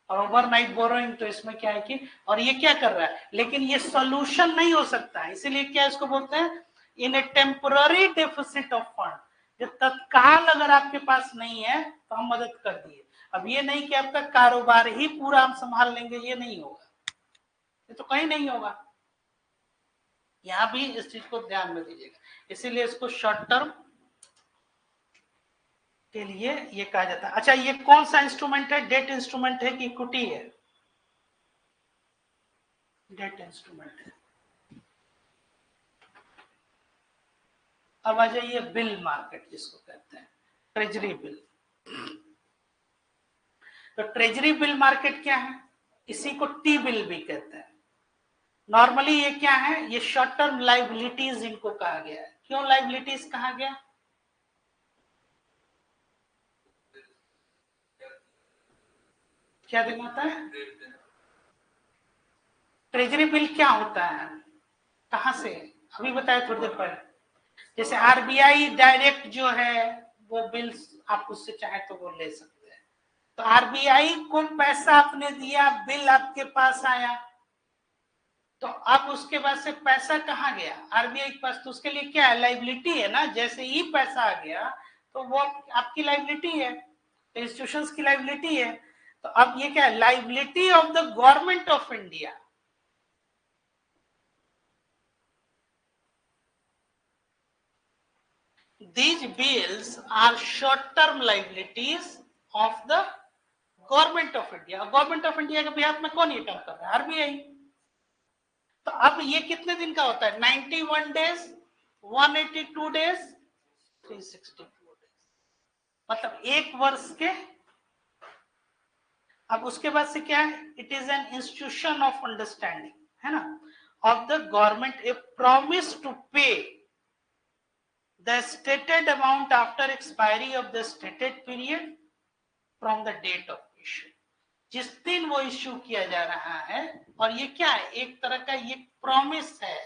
और ओवरनाइट बोरोइंग तो इसमें क्या है कि, और ये क्या कर रहा है, लेकिन ये सॉल्यूशन नहीं हो सकता है, इसीलिए क्या इसको बोलते हैं? In a temporary deficit of fund. जब तत्काल अगर आपके पास नहीं है तो हम मदद कर दिए। अब ये नहीं कि आपका कारोबार ही पूरा हम संभाल लेंगे, ये नहीं होगा, ये तो कहीं नहीं होगा। यहां भी इस चीज को ध्यान में दीजिएगा, इसीलिए इसको शॉर्ट टर्म के लिए ये कहा जाता है। अच्छा, ये कौन सा इंस्ट्रूमेंट है? डेट इंस्ट्रूमेंट है कि इक्विटी है? डेट इंस्ट्रूमेंट है। अब आ जाइए बिल मार्केट जिसको कहते हैं, ट्रेजरी बिल। तो ट्रेजरी बिल मार्केट क्या है? इसी को टी बिल भी कहते हैं। नॉर्मली ये क्या है? ये शॉर्ट टर्म लाइबिलिटीज इनको कहा गया है। क्यों लाइबिलिटीज कहा गया? क्या दिखाता है? ट्रेजरी बिल क्या होता है, कहां से? अभी बताया थोड़ी देर पहले। जैसे आरबीआई डायरेक्ट जो है वो बिल्स आप उससे चाहे तो वो ले सकते हैं। तो आरबीआई को पैसा आपने दिया, बिल आपके पास आया, तो अब उसके बाद से पैसा कहाँ गया? आरबीआई के पास। तो उसके लिए क्या है? लाइबिलिटी है ना। जैसे ही पैसा आ गया तो वो आपकी लाइबिलिटी है, इंस्टीट्यूशंस की लाइबिलिटी है। तो अब ये क्या है? Liability of the government of India. These bills are short-term liabilities of the government of India. Government of India के बिहाफ में कौन ये काम कर रहा है? आरबीआई। तो अब ये कितने दिन का होता है? 91 डेज, 182 डेज, 364 डेज, मतलब एक वर्ष के। अब उसके बाद से क्या है? It is an institution of understanding, है ना, of the government, a promise to pay the stated amount after expiry of the stated period from the date of issue। जिस दिन वो इश्यू किया जा रहा है, और ये क्या है, एक तरह का ये प्रॉमिस है,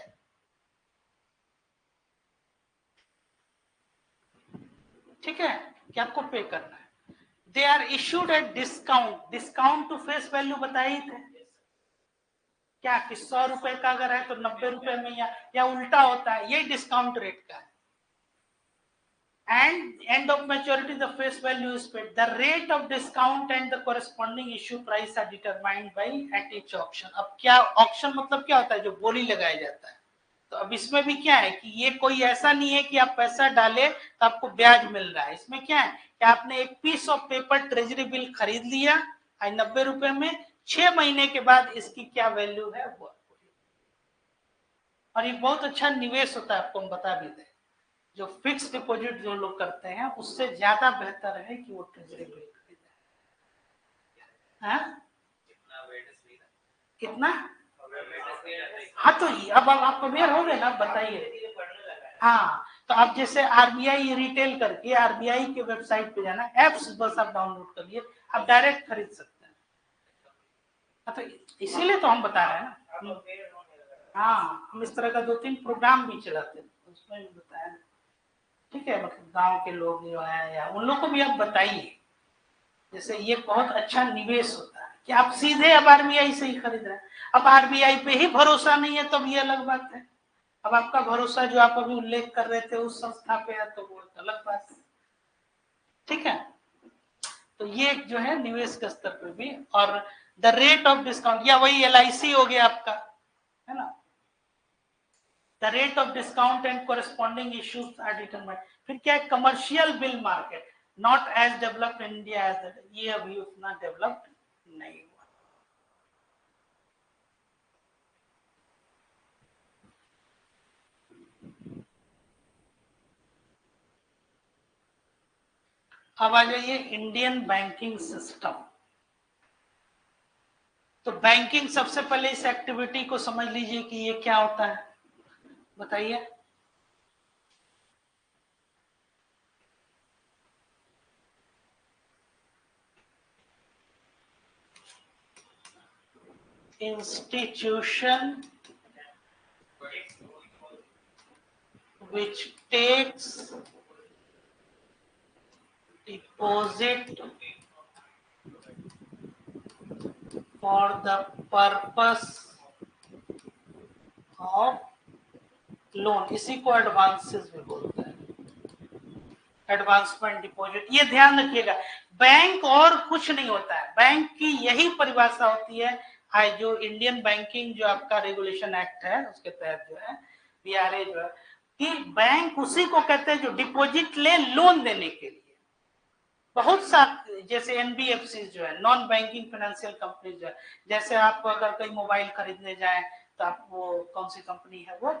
ठीक है, कि आपको पे करना है। They are issued at discount, discount to face value बताए ही थे क्या, कि 100 रुपए का अगर है तो 90 रुपए में, या उल्टा होता है, ये डिस्काउंट रेट का है। And end of maturity the face value is paid. The rate of discount and the corresponding issue price are determined by at each auction. अब क्या ऑक्शन मतलब क्या होता है, जो बोली लगाया जाता है। तो अब इसमें भी क्या है कि ये कोई ऐसा नहीं है कि आप पैसा डाले तो आपको ब्याज मिल रहा है। इसमें क्या है कि आपने एक piece of paper treasury bill खरीद लिया 90 रुपए में, 6 महीने के बाद इसकी क्या वैल्यू है वो, और ये बहुत अच्छा निवेश होता है, आपको हम बता भी दें। जो फिक्स डिपॉजिट जो लोग करते हैं उससे ज्यादा बेहतर है कि वो ट्रेजरी बिल खरीदें। कितना? हाँ, तो अब आप अवेयर हो गए ना, बताइए। हाँ, तो आप जैसे आरबीआई रिटेल करके आरबीआई के वेबसाइट पे जाना, एप्स बस आप डाउनलोड कर लिए, आप डायरेक्ट खरीद सकते हैं। हाँ, तो इसीलिए तो हम बता रहे हैं ना। हाँ, हम इस तरह का 2-3 प्रोग्राम भी चलाते हैं, उसमें भी बताया, ठीक है। मतलब गांव के लोग जो है या उन लोग को भी आप बताइए, जैसे ये बहुत अच्छा निवेश होता है कि आप सीधे अब आरबीआई से ही खरीद रहे हैं। अब आरबीआई पे ही भरोसा नहीं है तब ये अलग बात है। अब आपका भरोसा जो आप अभी उल्लेख कर रहे थे उस संस्था पे है तो वो अलग बात है, ठीक है। तो ये जो है निवेश के स्तर पे भी, और द रेट ऑफ डिस्काउंट, या वही एलआईसी हो गया आपका, है ना। The rate of discount and corresponding issues are determined. फिर क्या है, commercial bill market not as developed in India as, ये अभी उतना डेवलप्ड नहीं हुआ। अब आ जाइए इंडियन बैंकिंग सिस्टम। तो बैंकिंग, सबसे पहले इस एक्टिविटी को समझ लीजिए कि ये क्या होता है, बताइए। Institution which takes deposit for the purpose of loan, इसी को एडवांसेस भी बोलते हैं, एडवांसमेंट डिपॉजिट। ये ध्यान रखिएगा, बैंक और कुछ नहीं होता है, बैंक की यही परिभाषा होती है। जो इंडियन बैंकिंग जो आपका रेगुलेशन एक्ट है उसके तहत जो है बीआरए जो है, कि बैंक उसी को कहते हैं जो डिपॉजिट ले लोन देने के लिए। बहुत सा, जैसे एनबीएफसी जो है, नॉन बैंकिंग फाइनेंशियल कंपनी जो है, जैसे आप अगर कोई मोबाइल खरीदने जाए तो आप वो कौन सी कंपनी है वो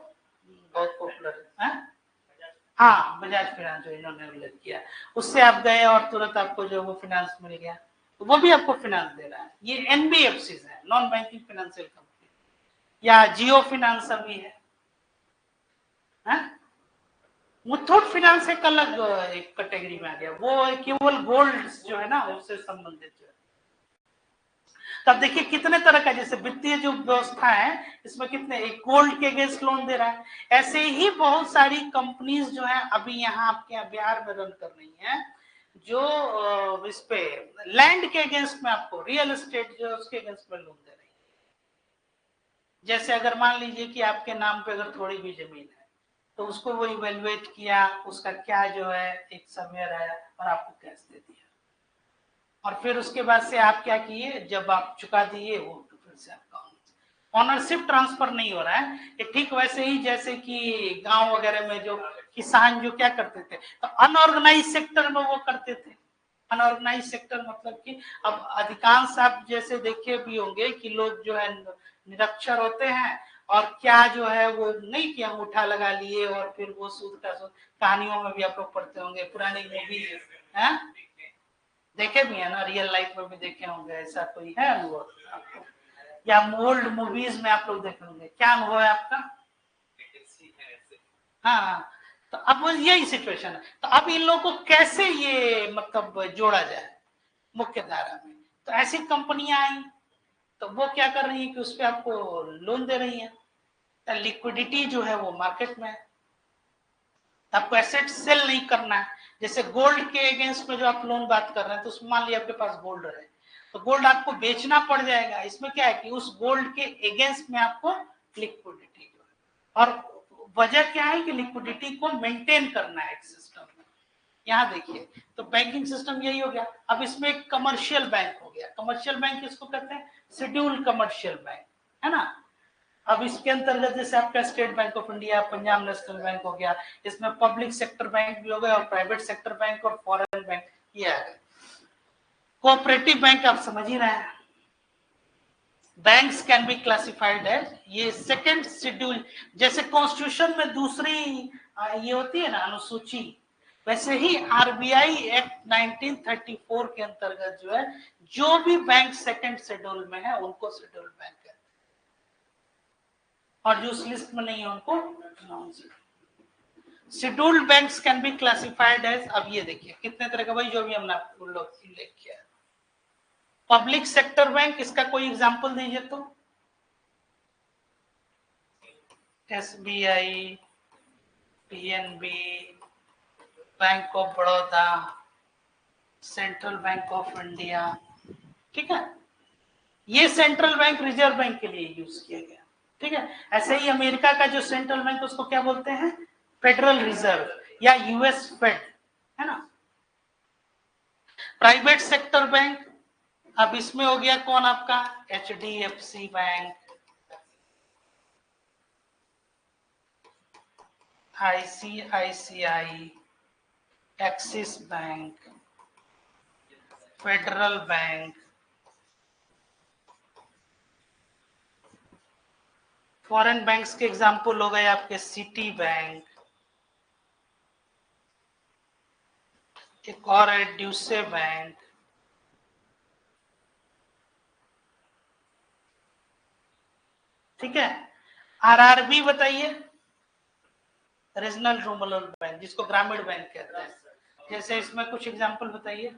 बहुत पॉपुलर है, हाँ बजाज फाइनेंस जो इन्होंने उल्लेख किया, उससे आप गए और तुरंत आपको जो वो फाइनेंस मिल गया, तो वो भी आपको फाइनेंस दे रहा है। ये एनबीएफसी है, नॉन बैंकिंग फाइनेंशियल कंपनी। या जियो फाइनेंस अभी है, मुथूट फाइनेंस एक अलग एक कैटेगरी में आ गया, वो केवल गोल्ड जो है ना उससे संबंधित जो है। तब देखिए कितने तरह का, जैसे वित्तीय जो व्यवस्था है इसमें कितने, एक गोल्ड के अगेंस्ट लोन दे रहा है, ऐसे ही बहुत सारी कंपनीज जो है अभी यहाँ आपके यहाँ बिहार में रन कर रही है, जो इस पे लैंड के अगेंस्ट में आपको, रियल एस्टेट जो उसके अगेंस्ट में लोन दे रही है। जैसे अगर मान लीजिए कि आपके नाम पे अगर थोड़ी भी जमीन है तो उसको वो इवेल्युएट किया, उसका क्या जो है एक सर्वेयर आया और आपको कैश दे दिया, और फिर उसके बाद से आप क्या किए, जब आप चुका दिए वो तो फिर से आपका ऑनरशिप ट्रांसफर नहीं हो रहा है। ये ठीक वैसे ही जैसे कि गांव वगैरह में जो किसान जो क्या करते थे, तो अनऑर्गेनाइज सेक्टर में वो करते थे। अनऑर्गेनाइज सेक्टर मतलब कि अब अधिकांश आप जैसे देखे भी होंगे कि लोग जो है निरक्षर होते हैं, और क्या जो है वो नहीं कि अंगूठा लगा लिए और फिर वो सूद का सूद, कहानियों में भी आप लोग पढ़ते होंगे, पुरानी मूवी है, देखे भी है ना, रियल लाइफ में भी देखे होंगे, ऐसा कोई है अनुभव आपको, या ओल्ड मूवीज में आप लोग देखे होंगे, क्या अनुभव है आपका? हाँ, तो अब यही सिचुएशन है। तो अब इन लोगों को कैसे ये मतलब जोड़ा जाए मुख्य धारा में, तो ऐसी कंपनियां आई तो वो क्या कर रही है कि उस पर आपको लोन दे रही है, तो लिक्विडिटी जो है वो मार्केट में है, आपको एसेट सेल नहीं करना है। जैसे गोल्ड के अगेंस्ट में जो आप लोन बात कर रहे हैं, तो उसमें मान लिया आपके पास गोल्ड है तो गोल्ड आपको बेचना पड़ जाएगा। इसमें क्या है कि उस गोल्ड के अगेंस्ट में आपको लिक्विडिटी, और वजह क्या है कि लिक्विडिटी को मेंटेन करना है एक सिस्टम में। यहाँ देखिए, तो बैंकिंग सिस्टम यही हो गया। अब इसमें एक कमर्शियल बैंक हो गया। कमर्शियल बैंक किसको कहते हैं? शेड्यूल्ड कमर्शियल बैंक, है ना। अब इसके अंतर्गत जैसे आपका state bank of India, Punjab national bank हो गया, इसमें पब्लिक सेक्टर बैंक भी हो गया और प्राइवेट सेक्टर बैंक और फॉरेन बैंक ये आ गए। कोऑपरेटिव बैंक आप समझ ही रहे हैं। Banks can be classified as, ये सेकंड शेड्यूल, जैसे कॉन्स्टिट्यूशन में दूसरी ये होती है ना अनुसूची, वैसे ही आरबीआई एक्ट 1934 के अंतर्गत जो है जो भी बैंक सेकंड शेड्यूल में है उनको शेड्यूल बैंक है, और जो उस लिस्ट में नहीं है उनको non scheduled. Scheduled banks can be classified as, अब ये देखिए कितने तरह का, भाई जो भी हमने आपको उल्लेख किया। पब्लिक सेक्टर बैंक, इसका कोई एग्जांपल दीजिए तो। SBI, PNB, bank of Baroda, central bank of India, ठीक है। ये सेंट्रल बैंक रिजर्व बैंक के लिए यूज किया गया, ठीक है। ऐसे ही अमेरिका का जो सेंट्रल बैंक उसको क्या बोलते हैं? फेडरल रिजर्व या यूएस फेड, है ना। प्राइवेट सेक्टर बैंक, अब इसमें हो गया कौन आपका? HDFC bank, ICICI, axis bank, federal bank, foreign banks के एग्जांपल हो गए आपके सिटी बैंक, एक और है ड्यूसे बैंक, ठीक है। आरआरबी बताइए, रीजनल रूरल बैंक, जिसको ग्रामीण बैंक कहते हैं। जैसे इसमें कुछ एग्जांपल बताइए।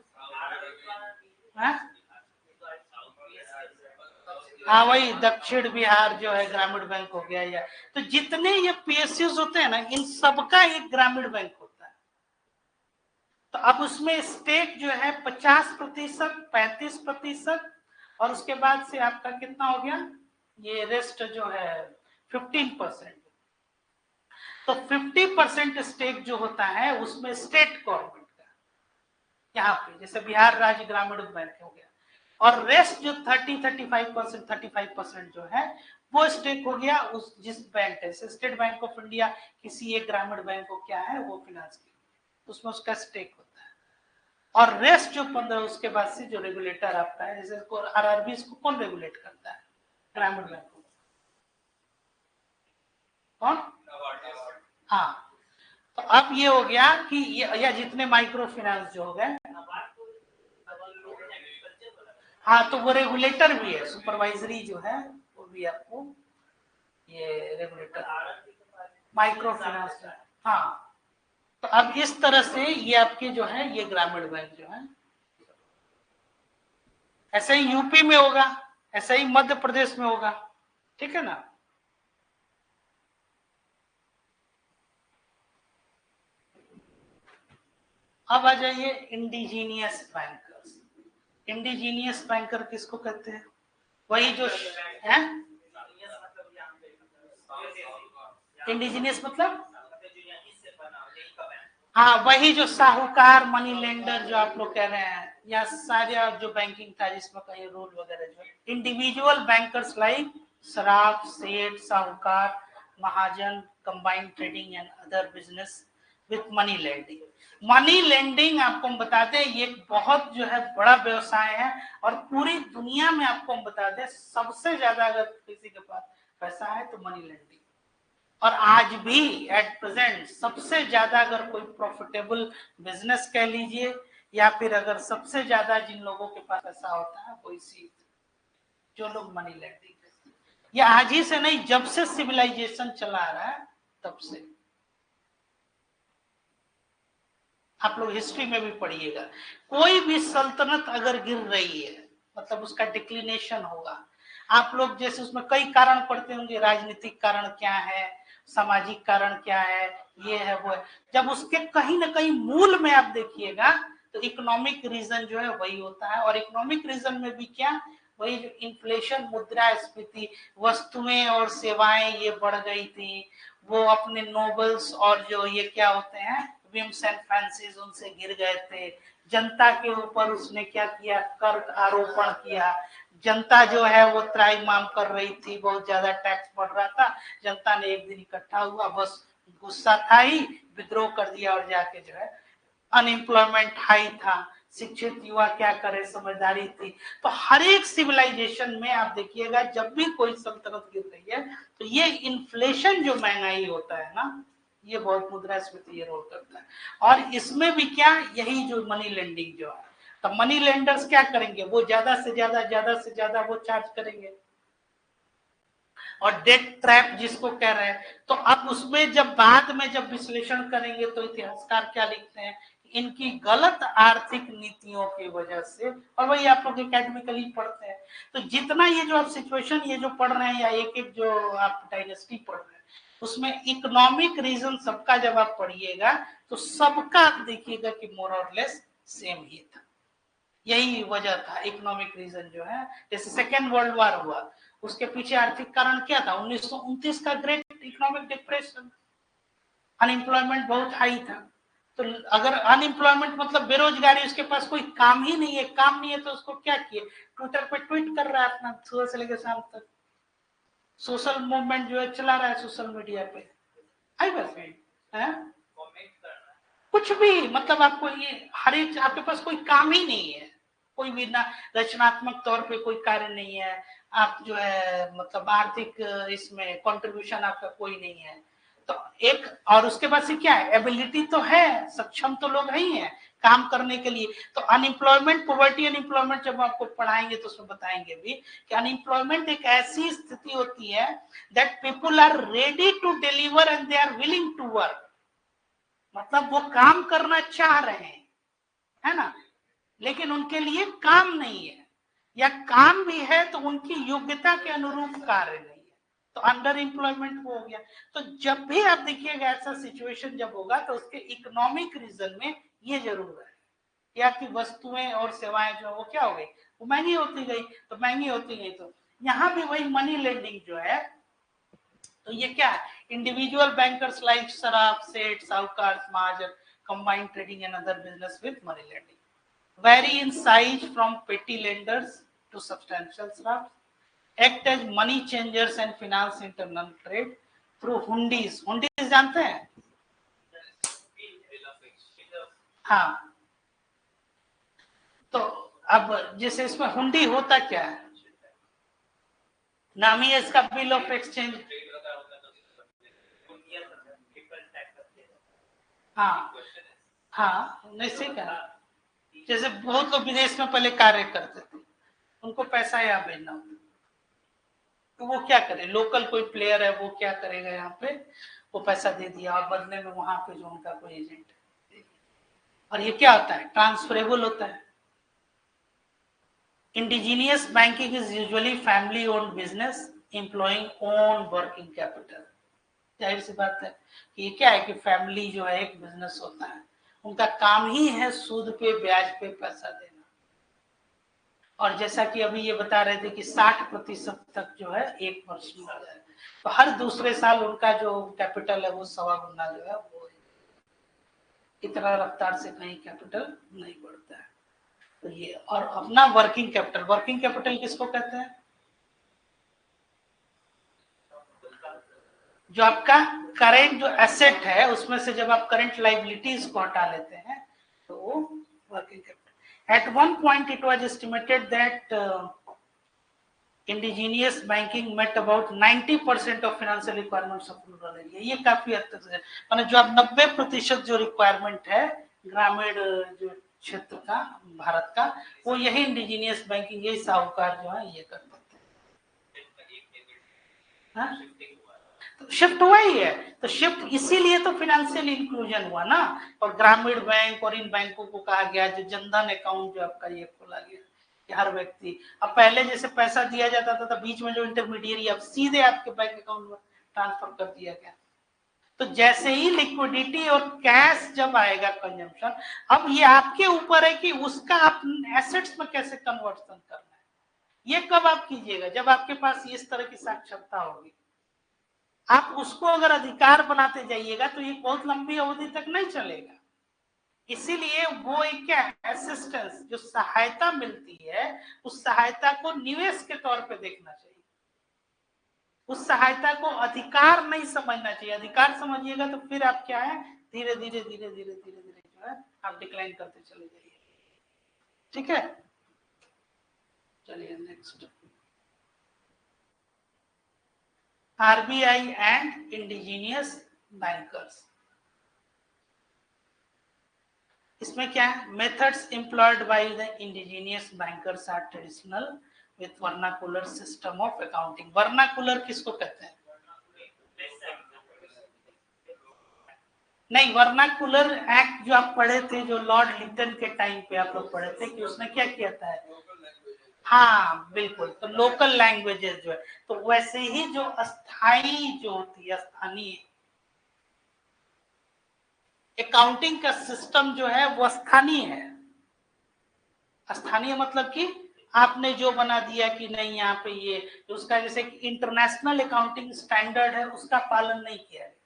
हाँ वही दक्षिण बिहार जो है ग्रामीण बैंक हो गया। या तो जितने ये पीएसयूज होते हैं ना, इन सबका एक ग्रामीण बैंक होता है। तो अब उसमें स्टेक जो है 50%, 35%, और उसके बाद से आपका कितना हो गया, ये रेस्ट जो है 15%। तो 50% स्टेक जो होता है उसमें स्टेट गवर्नमेंट का, यहाँ पे जैसे बिहार राज्य ग्रामीण बैंक हो गया, और रेस्ट जो 35% जो है वो स्टेक हो गया उस जिस बैंक है। स्टेट बैंक ऑफ इंडिया किसी एक ग्रामीण बैंक को क्या है वो फाइनेंस की, उसमें उसका स्टेक होता है। और रेस्ट जो 15 उसके बाद से जो रेगुलेटर आपका है, जैसे आरआरबी, इसको कौन रेगुलेट करता है? ग्रामीण बैंक को। कौन? हाँ। तो अब ये हो गया कि या जितने माइक्रो फाइनेंस जो हो गए, हाँ तो वो रेगुलेटर भी है, सुपरवाइजरी जो है वो भी आपको ये रेगुलेटर माइक्रो फाइनेंस। हाँ तो अब इस तरह से ये आपके जो है ये ग्रामीण बैंक जो है, ऐसे ही यूपी में होगा, ऐसे ही मध्य प्रदेश में होगा, ठीक है ना। अब आ जाइए इंडिजीनियस बैंकर्स। इंडिजीनियस बैंकर किसको कहते हैं? वही जो है इंडिजीनियस मतलब, हाँ वही जो साहूकार, मनी लेंडर जो आप लोग कह रहे हैं, या सारे जो बैंकिंग था जिसमें कहीं रूल वगैरह जो individual bankers like sharab, seth, sahukar, mahajan, combined trading and other business with money lending. Money lending आपको हम बता दें ये बहुत जो है बड़ा व्यवसाय है, और पूरी दुनिया में आपको हम बता दें सबसे ज्यादा अगर किसी के पास पैसा है तो मनी लेंडिंग। और आज भी एट प्रेजेंट सबसे ज्यादा अगर कोई प्रॉफिटेबल बिजनेस कह लीजिए, या फिर अगर सबसे ज्यादा जिन लोगों के पास पैसा होता है वो इसी जो लोग मनी लेंडिंग करते हैं। ये आज ही से नहीं, जब से सिविलाइजेशन चला आ रहा है तब से। आप लोग हिस्ट्री में भी पढ़िएगा, कोई भी सल्तनत अगर गिर रही है, मतलब उसका डिक्लिनेशन होगा। आप लोग जैसे उसमें कई कारण पढ़ते होंगे, राजनीतिक कारण क्या है, सामाजिक कारण क्या है, ये है वो है। जब उसके कहीं ना कहीं मूल में आप देखिएगा तो इकोनॉमिक रीजन जो है वही होता है। और इकोनॉमिक रीजन में भी क्या, वही जो इन्फ्लेशन, मुद्रास्फीति, वस्तुएं और सेवाएं ये बढ़ गई थी, वो अपने नोबल्स और जो ये क्या होते हैं विम्स एंड फैंसीज उनसे गिर गए थे। जनता के ऊपर उसने क्या किया, कर आरोपण किया। जनता जो है वो त्राहिमाम कर रही थी, बहुत ज्यादा टैक्स बढ़ रहा था। जनता ने एक दिन इकट्ठा हुआ, बस गुस्सा था ही, विद्रोह कर दिया और जाके जो है अनएम्प्लॉयमेंट हाई था। शिक्षित युवा क्या करे, समझदारी थी। तो हर एक सिविलाइजेशन में आप देखिएगा जब भी कोई सल्तनत गिर रही है तो ये इन्फ्लेशन जो महंगाई होता है ना, ये बहुत मुद्रास्फीति ये रोल करता है। और इसमें भी क्या, यही जो मनी लेंडिंग जो है, तो मनी लेंडर्स क्या करेंगे, वो ज्यादा से ज्यादा वो चार्ज करेंगे। और डेट ट्रैप जिसको कह रहे हैं, तो अब उसमें जब बाद में जब विश्लेषण करेंगे तो इतिहासकार क्या लिखते हैं, इनकी गलत आर्थिक नीतियों की वजह से, और वही आप लोग एकेडमिकली पढ़ते हैं। तो जितना ये जो आप सिचुएशन ये जो पढ़ रहे हैं या एक एक जो आप डायनेस्टी पढ़ रहे हैं, उसमें इकोनॉमिक रीजन सबका जब आप पढ़िएगा तो सबका आप देखिएगा कि मोर और लेस सेम ही था। यही वजह था इकोनॉमिक रीजन जो है। जैसे सेकेंड वर्ल्ड वॉर हुआ, उसके पीछे आर्थिक कारण क्या था, 1929 का ग्रेट इकोनॉमिक डिप्रेशन, अनएम्प्लॉयमेंट बहुत हाई था। तो अगर अनएम्प्लॉयमेंट मतलब बेरोजगारी, उसके पास कोई काम ही नहीं है, काम नहीं है तो उसको क्या किए, ट्विटर पे ट्वीट कर रहा है अपना सुबह से लेकर शाम तक, सोशल मूवमेंट जो है चला रहा है सोशल मीडिया पे। आई बस है कुछ भी, मतलब आपको ये हर एक, आपके पास कोई काम ही नहीं है, कोई भी ना रचनात्मक तौर पे कोई कार्य नहीं है, आप जो है मतलब आर्थिक इसमें कंट्रीब्यूशन आपका कोई नहीं है। तो एक, और उसके बाद से क्या है, एबिलिटी तो है, सक्षम तो लोग ही हैं काम करने के लिए। तो अनएम्प्लॉयमेंट, पॉवर्टी अनएम्प्लॉयमेंट जब आपको पढ़ाएंगे तो उसमें बताएंगे भी कि अनएम्प्लॉयमेंट एक ऐसी स्थिति होती है that people are ready to deliver and they are willing to work, मतलब वो काम करना चाह रहे हैं, है ना, लेकिन उनके लिए काम नहीं है, या काम भी है तो उनकी योग्यता के अनुरूप कार्य नहीं है, तो अंडर एम्प्लॉयमेंट हो गया। तो जब भी आप देखिएगा ऐसा सिचुएशन जब होगा तो उसके इकोनॉमिक रीजन में ये जरूर है कि आपकी वस्तुएं और सेवाएं जो वो क्या हो गई, वो महंगी होती गई। तो महंगी होती गई तो यहाँ भी वही मनी लेंडिंग जो है, तो ये क्या है, individual bankers like sharab seth sahukar Mahajan combined trading and other business with money lending, vary in size from petty lenders to substantial shrafts, act as money changers and finance internal trade through hundis। hundis जानते हैं? हाँ, तो अब जैसे इसमें हुंडी होता क्या है, नाम ही है इसका, बिल ऑफ एक्सचेंज। हाँ हाँ, नहीं सही कहा। जैसे बहुत लोग विदेश में पहले कार्य करते थे, उनको पैसा यहाँ भेजना होता, तो वो क्या करे, लोकल कोई प्लेयर है वो क्या करेगा, यहाँ पे वो पैसा दे दिया और बदले में वहां पे जो उनका कोई एजेंट है, और ये क्या होता है, ट्रांसफरेबल होता है। Indigenous banking is usually family owned business employing own working capital. जाहिर सी बात है कि ये क्या है कि फैमिली जो है एक बिजनेस होता है, उनका काम ही है सूद पे ब्याज पे पैसा देना। और जैसा कि अभी ये बता रहे थे कि 60% तक जो है एक वर्ष में हो जाए, तो हर दूसरे साल उनका जो कैपिटल है वो 1.25 गुना जो है वो इतना रफ्तार से कहीं कैपिटल नहीं बढ़ता है। तो ये, और अपना वर्किंग कैपिटल, वर्किंग कैपिटल किसको कहते हैं, जो आपका करेंट जो एसेट है उसमें से जब आप करेंट लाइबिलिटीज को हटा लेते हैं तो वो working capital. At one point it was estimated that indigenous banking met about 90% of financial requirements of rural area। ये काफी हद तक है, माने जो अब 90% जो रिक्वायरमेंट है ग्रामीण जो क्षेत्र का भारत का, वो यही इंडिजीनियस बैंकिंग, यही साहूकार जो है ये कर पाते हैं। तो शिफ्ट हुआ ही है, तो शिफ्ट इसीलिए तो फिनेंशियल इंक्लूजन हुआ ना, और ग्रामीण बैंक और इन बैंकों को कहा गया जो जनधन अकाउंट जो आपका ये खोला गया, कि हर व्यक्ति, अब पहले जैसे पैसा दिया जाता था तो बीच में जो इंटरमीडिएट अब सीधे आपके बैंक अकाउंट में ट्रांसफर कर दिया गया। तो जैसे ही लिक्विडिटी और कैश जब आएगा कंजम्पशन, अब ये आपके ऊपर है कि उसका आप एसेट्स में कैसे कन्वर्सन करना है। ये कब आप कीजिएगा, जब आपके पास इस तरह की साक्षरता होगी। आप उसको अगर अधिकार बनाते जाइएगा तो ये बहुत लंबी अवधि तक नहीं चलेगा। इसीलिए वो एक क्या असिस्टेंस, जो सहायता मिलती है, उस सहायता को निवेश के तौर पे देखना चाहिए। उस सहायता को अधिकार नहीं समझना चाहिए। अधिकार समझिएगा तो फिर आप क्या है, धीरे धीरे धीरे धीरे धीरे धीरे जो है आप डिक्लाइन करते चले जाइए। ठीक है, चलिए next. RBI and indigenous bankers, इसमें क्या है, methods employed by the indigenous bankers are traditional with vernacular system of accounting. Vernacular किसको कहते हैं? नहीं, वर्नाकुलर एक्ट जो आप पढ़े थे, जो लॉर्ड लिटन के टाइम पे आप लोग पढ़े थे, कि उसने क्या किया था, हाँ बिल्कुल, तो लोकल लैंग्वेजेस जो है, तो वैसे ही जो अस्थाई जो होती है, स्थानीय अकाउंटिंग का सिस्टम जो है वो स्थानीय है। स्थानीय मतलब कि आपने जो बना दिया कि नहीं यहाँ पे ये, उसका जैसे इंटरनेशनल अकाउंटिंग स्टैंडर्ड है उसका पालन नहीं किया है।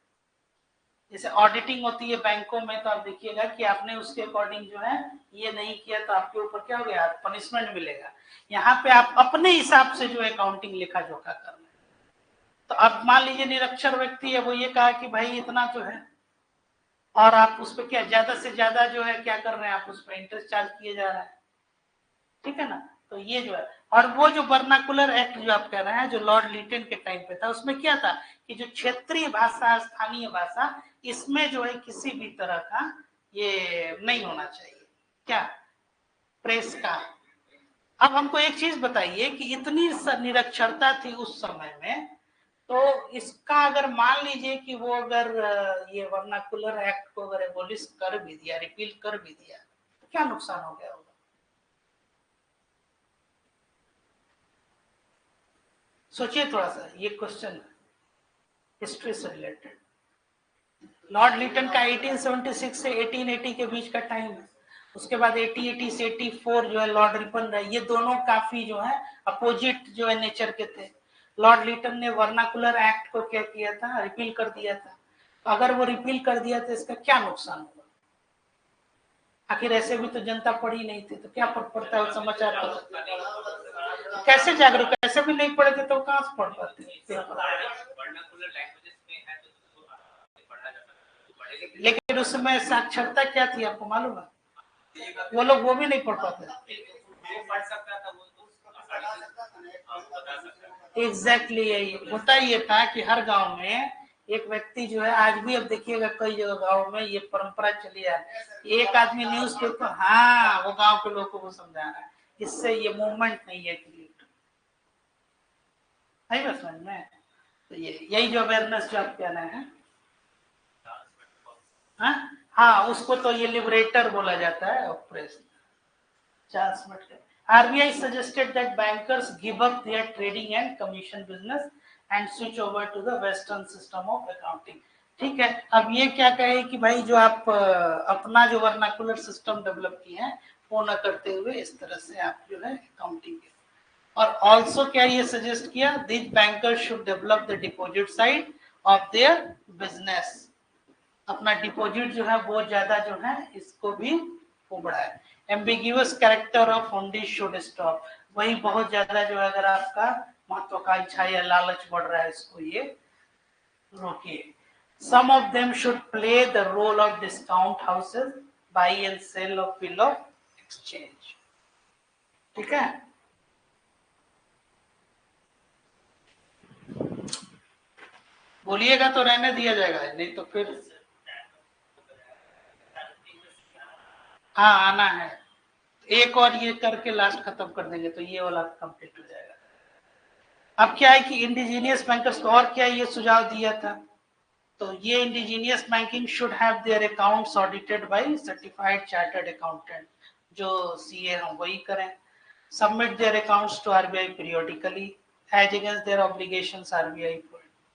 जैसे ऑडिटिंग होती है बैंकों में, तो आप देखिएगा कि आपने उसके अकॉर्डिंग जो है ये नहीं किया तो आपके ऊपर क्या हो गया, पनिशमेंट मिलेगा। यहाँ पे आप अपने हिसाब से जो अकाउंटिंग लेखा जोखा करना है। तो अब मान लीजिए निरक्षर व्यक्ति है, वो ये कहा कि भाई इतना जो है, और आप उस पर क्या ज्यादा से ज्यादा जो है क्या कर रहे हैं, आप उस पर इंटरेस्ट चार्ज किए जा रहे हैं। ठीक है ना, तो ये जो है, और वो जो वर्नाकुलर एक्ट जो आप कह रहे हैं, जो लॉर्ड लिटन के टाइम पे था, उसमें क्या था कि जो क्षेत्रीय भाषा, स्थानीय भाषा, इसमें जो है किसी भी तरह का ये नहीं होना चाहिए, क्या प्रेस का। अब हमको एक चीज बताइए कि इतनी निरक्षरता थी उस समय में, तो इसका अगर मान लीजिए कि वो अगर ये वर्नाकुलर एक्ट को अगर एबोलिश कर भी दिया, रिपील कर भी दिया, तो क्या नुकसान हो गया होगा? सोचिए थोड़ा सा, ये क्वेश्चन हिस्ट्री से रिलेटेड। लॉर्ड लिटन का 1876 से 1880 के बीच का टाइम है। उसके बाद 1880 से 84 जो है लॉर्ड रिपन रहे। ये दोनों काफी जो है अपोजिट जो है नेचर के थे। लॉर्ड लिटन ने वर्नाकुलर एक्ट को क्या किया था, रिपील कर दिया था। तो अगर वो रिपील कर दिया तो इसका क्या नुकसान होगा? आखिर ऐसे भी तो जनता पढ़ी नहीं थी, तो क्या फर्क पड़ता है समाचार पत्र कैसे जागरूक, ऐसे भी नहीं पढ़े थे तो कहां से पढ़ पाते। लेकिन उस समय साक्षरता क्या थी आपको मालूम है? वो लोग वो भी नहीं पढ़ पाते। एग्जैक्टली यही होता, ये था कि हर गांव में एक व्यक्ति जो है, आज भी अब देखिएगा कई जगह गांव में ये परंपरा चली आ रही है, एक आदमी न्यूज पेपर, हाँ वो गांव के लोगों को समझा रहा है। इससे ये मूवमेंट नहीं है क्रिएट, है बस समझ में। तो ये यही जो अवेयरनेस जो आप कहना है, हाँ उसको तो ये लिबरेटर बोला जाता है press. Charles metal. RBI suggested that bankers give up their trading and commission business and switch over to the Western system of accounting. ठीक है, अब ये क्या कहे कि भाई जो आप अपना जो वर्नाकुलर सिस्टम डेवलप किए हैं वो न करते हुए इस तरह से आप जो है अकाउंटिंग के, और ऑल्सो क्या ये सजेस्ट किया, this bankers should develop the deposit side of their business. अपना डिपॉजिट जो है वो ज्यादा जो है इसको भी वो बढ़ाए। Ambiguous character of Fundy should stop, वही बहुत ज्यादा जो है अगर आपका महत्वाकांक्षा या लालच बढ़ रहा है इसको ये रोकिए। Some of them should play the role of discount houses, buy and sell of bill of exchange. ठीक है, बोलिएगा तो रहने दिया जाएगा, नहीं तो फिर हाँ आना है। एक और ये करके लास्ट खत्म कर देंगे तो ये वाला कंप्लीट हो जाएगा। अब क्या है कि इंडिजीनियस बैंकर्स को और क्या ये सुझाव दिया था, तो ये indigenous banking should have their accounts audited by certified chartered accountant, जो सीए हम वही करें। Submit their accounts to RBI periodically as against their obligations RBI.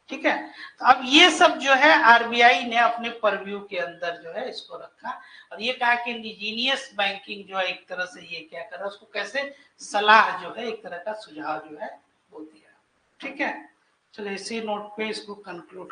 ठीक है, तो अब ये सब जो है आरबीआई ने अपने परव्यू के अंदर जो है इसको रखा और ये कहा कि इंडिजीनियस बैंकिंग जो है एक तरह से ये क्या कर रहा है, उसको कैसे सलाह जो है एक तरह का सुझाव जो है वो दिया। ठीक है, चलो इसी नोट पे इसको कंक्लूड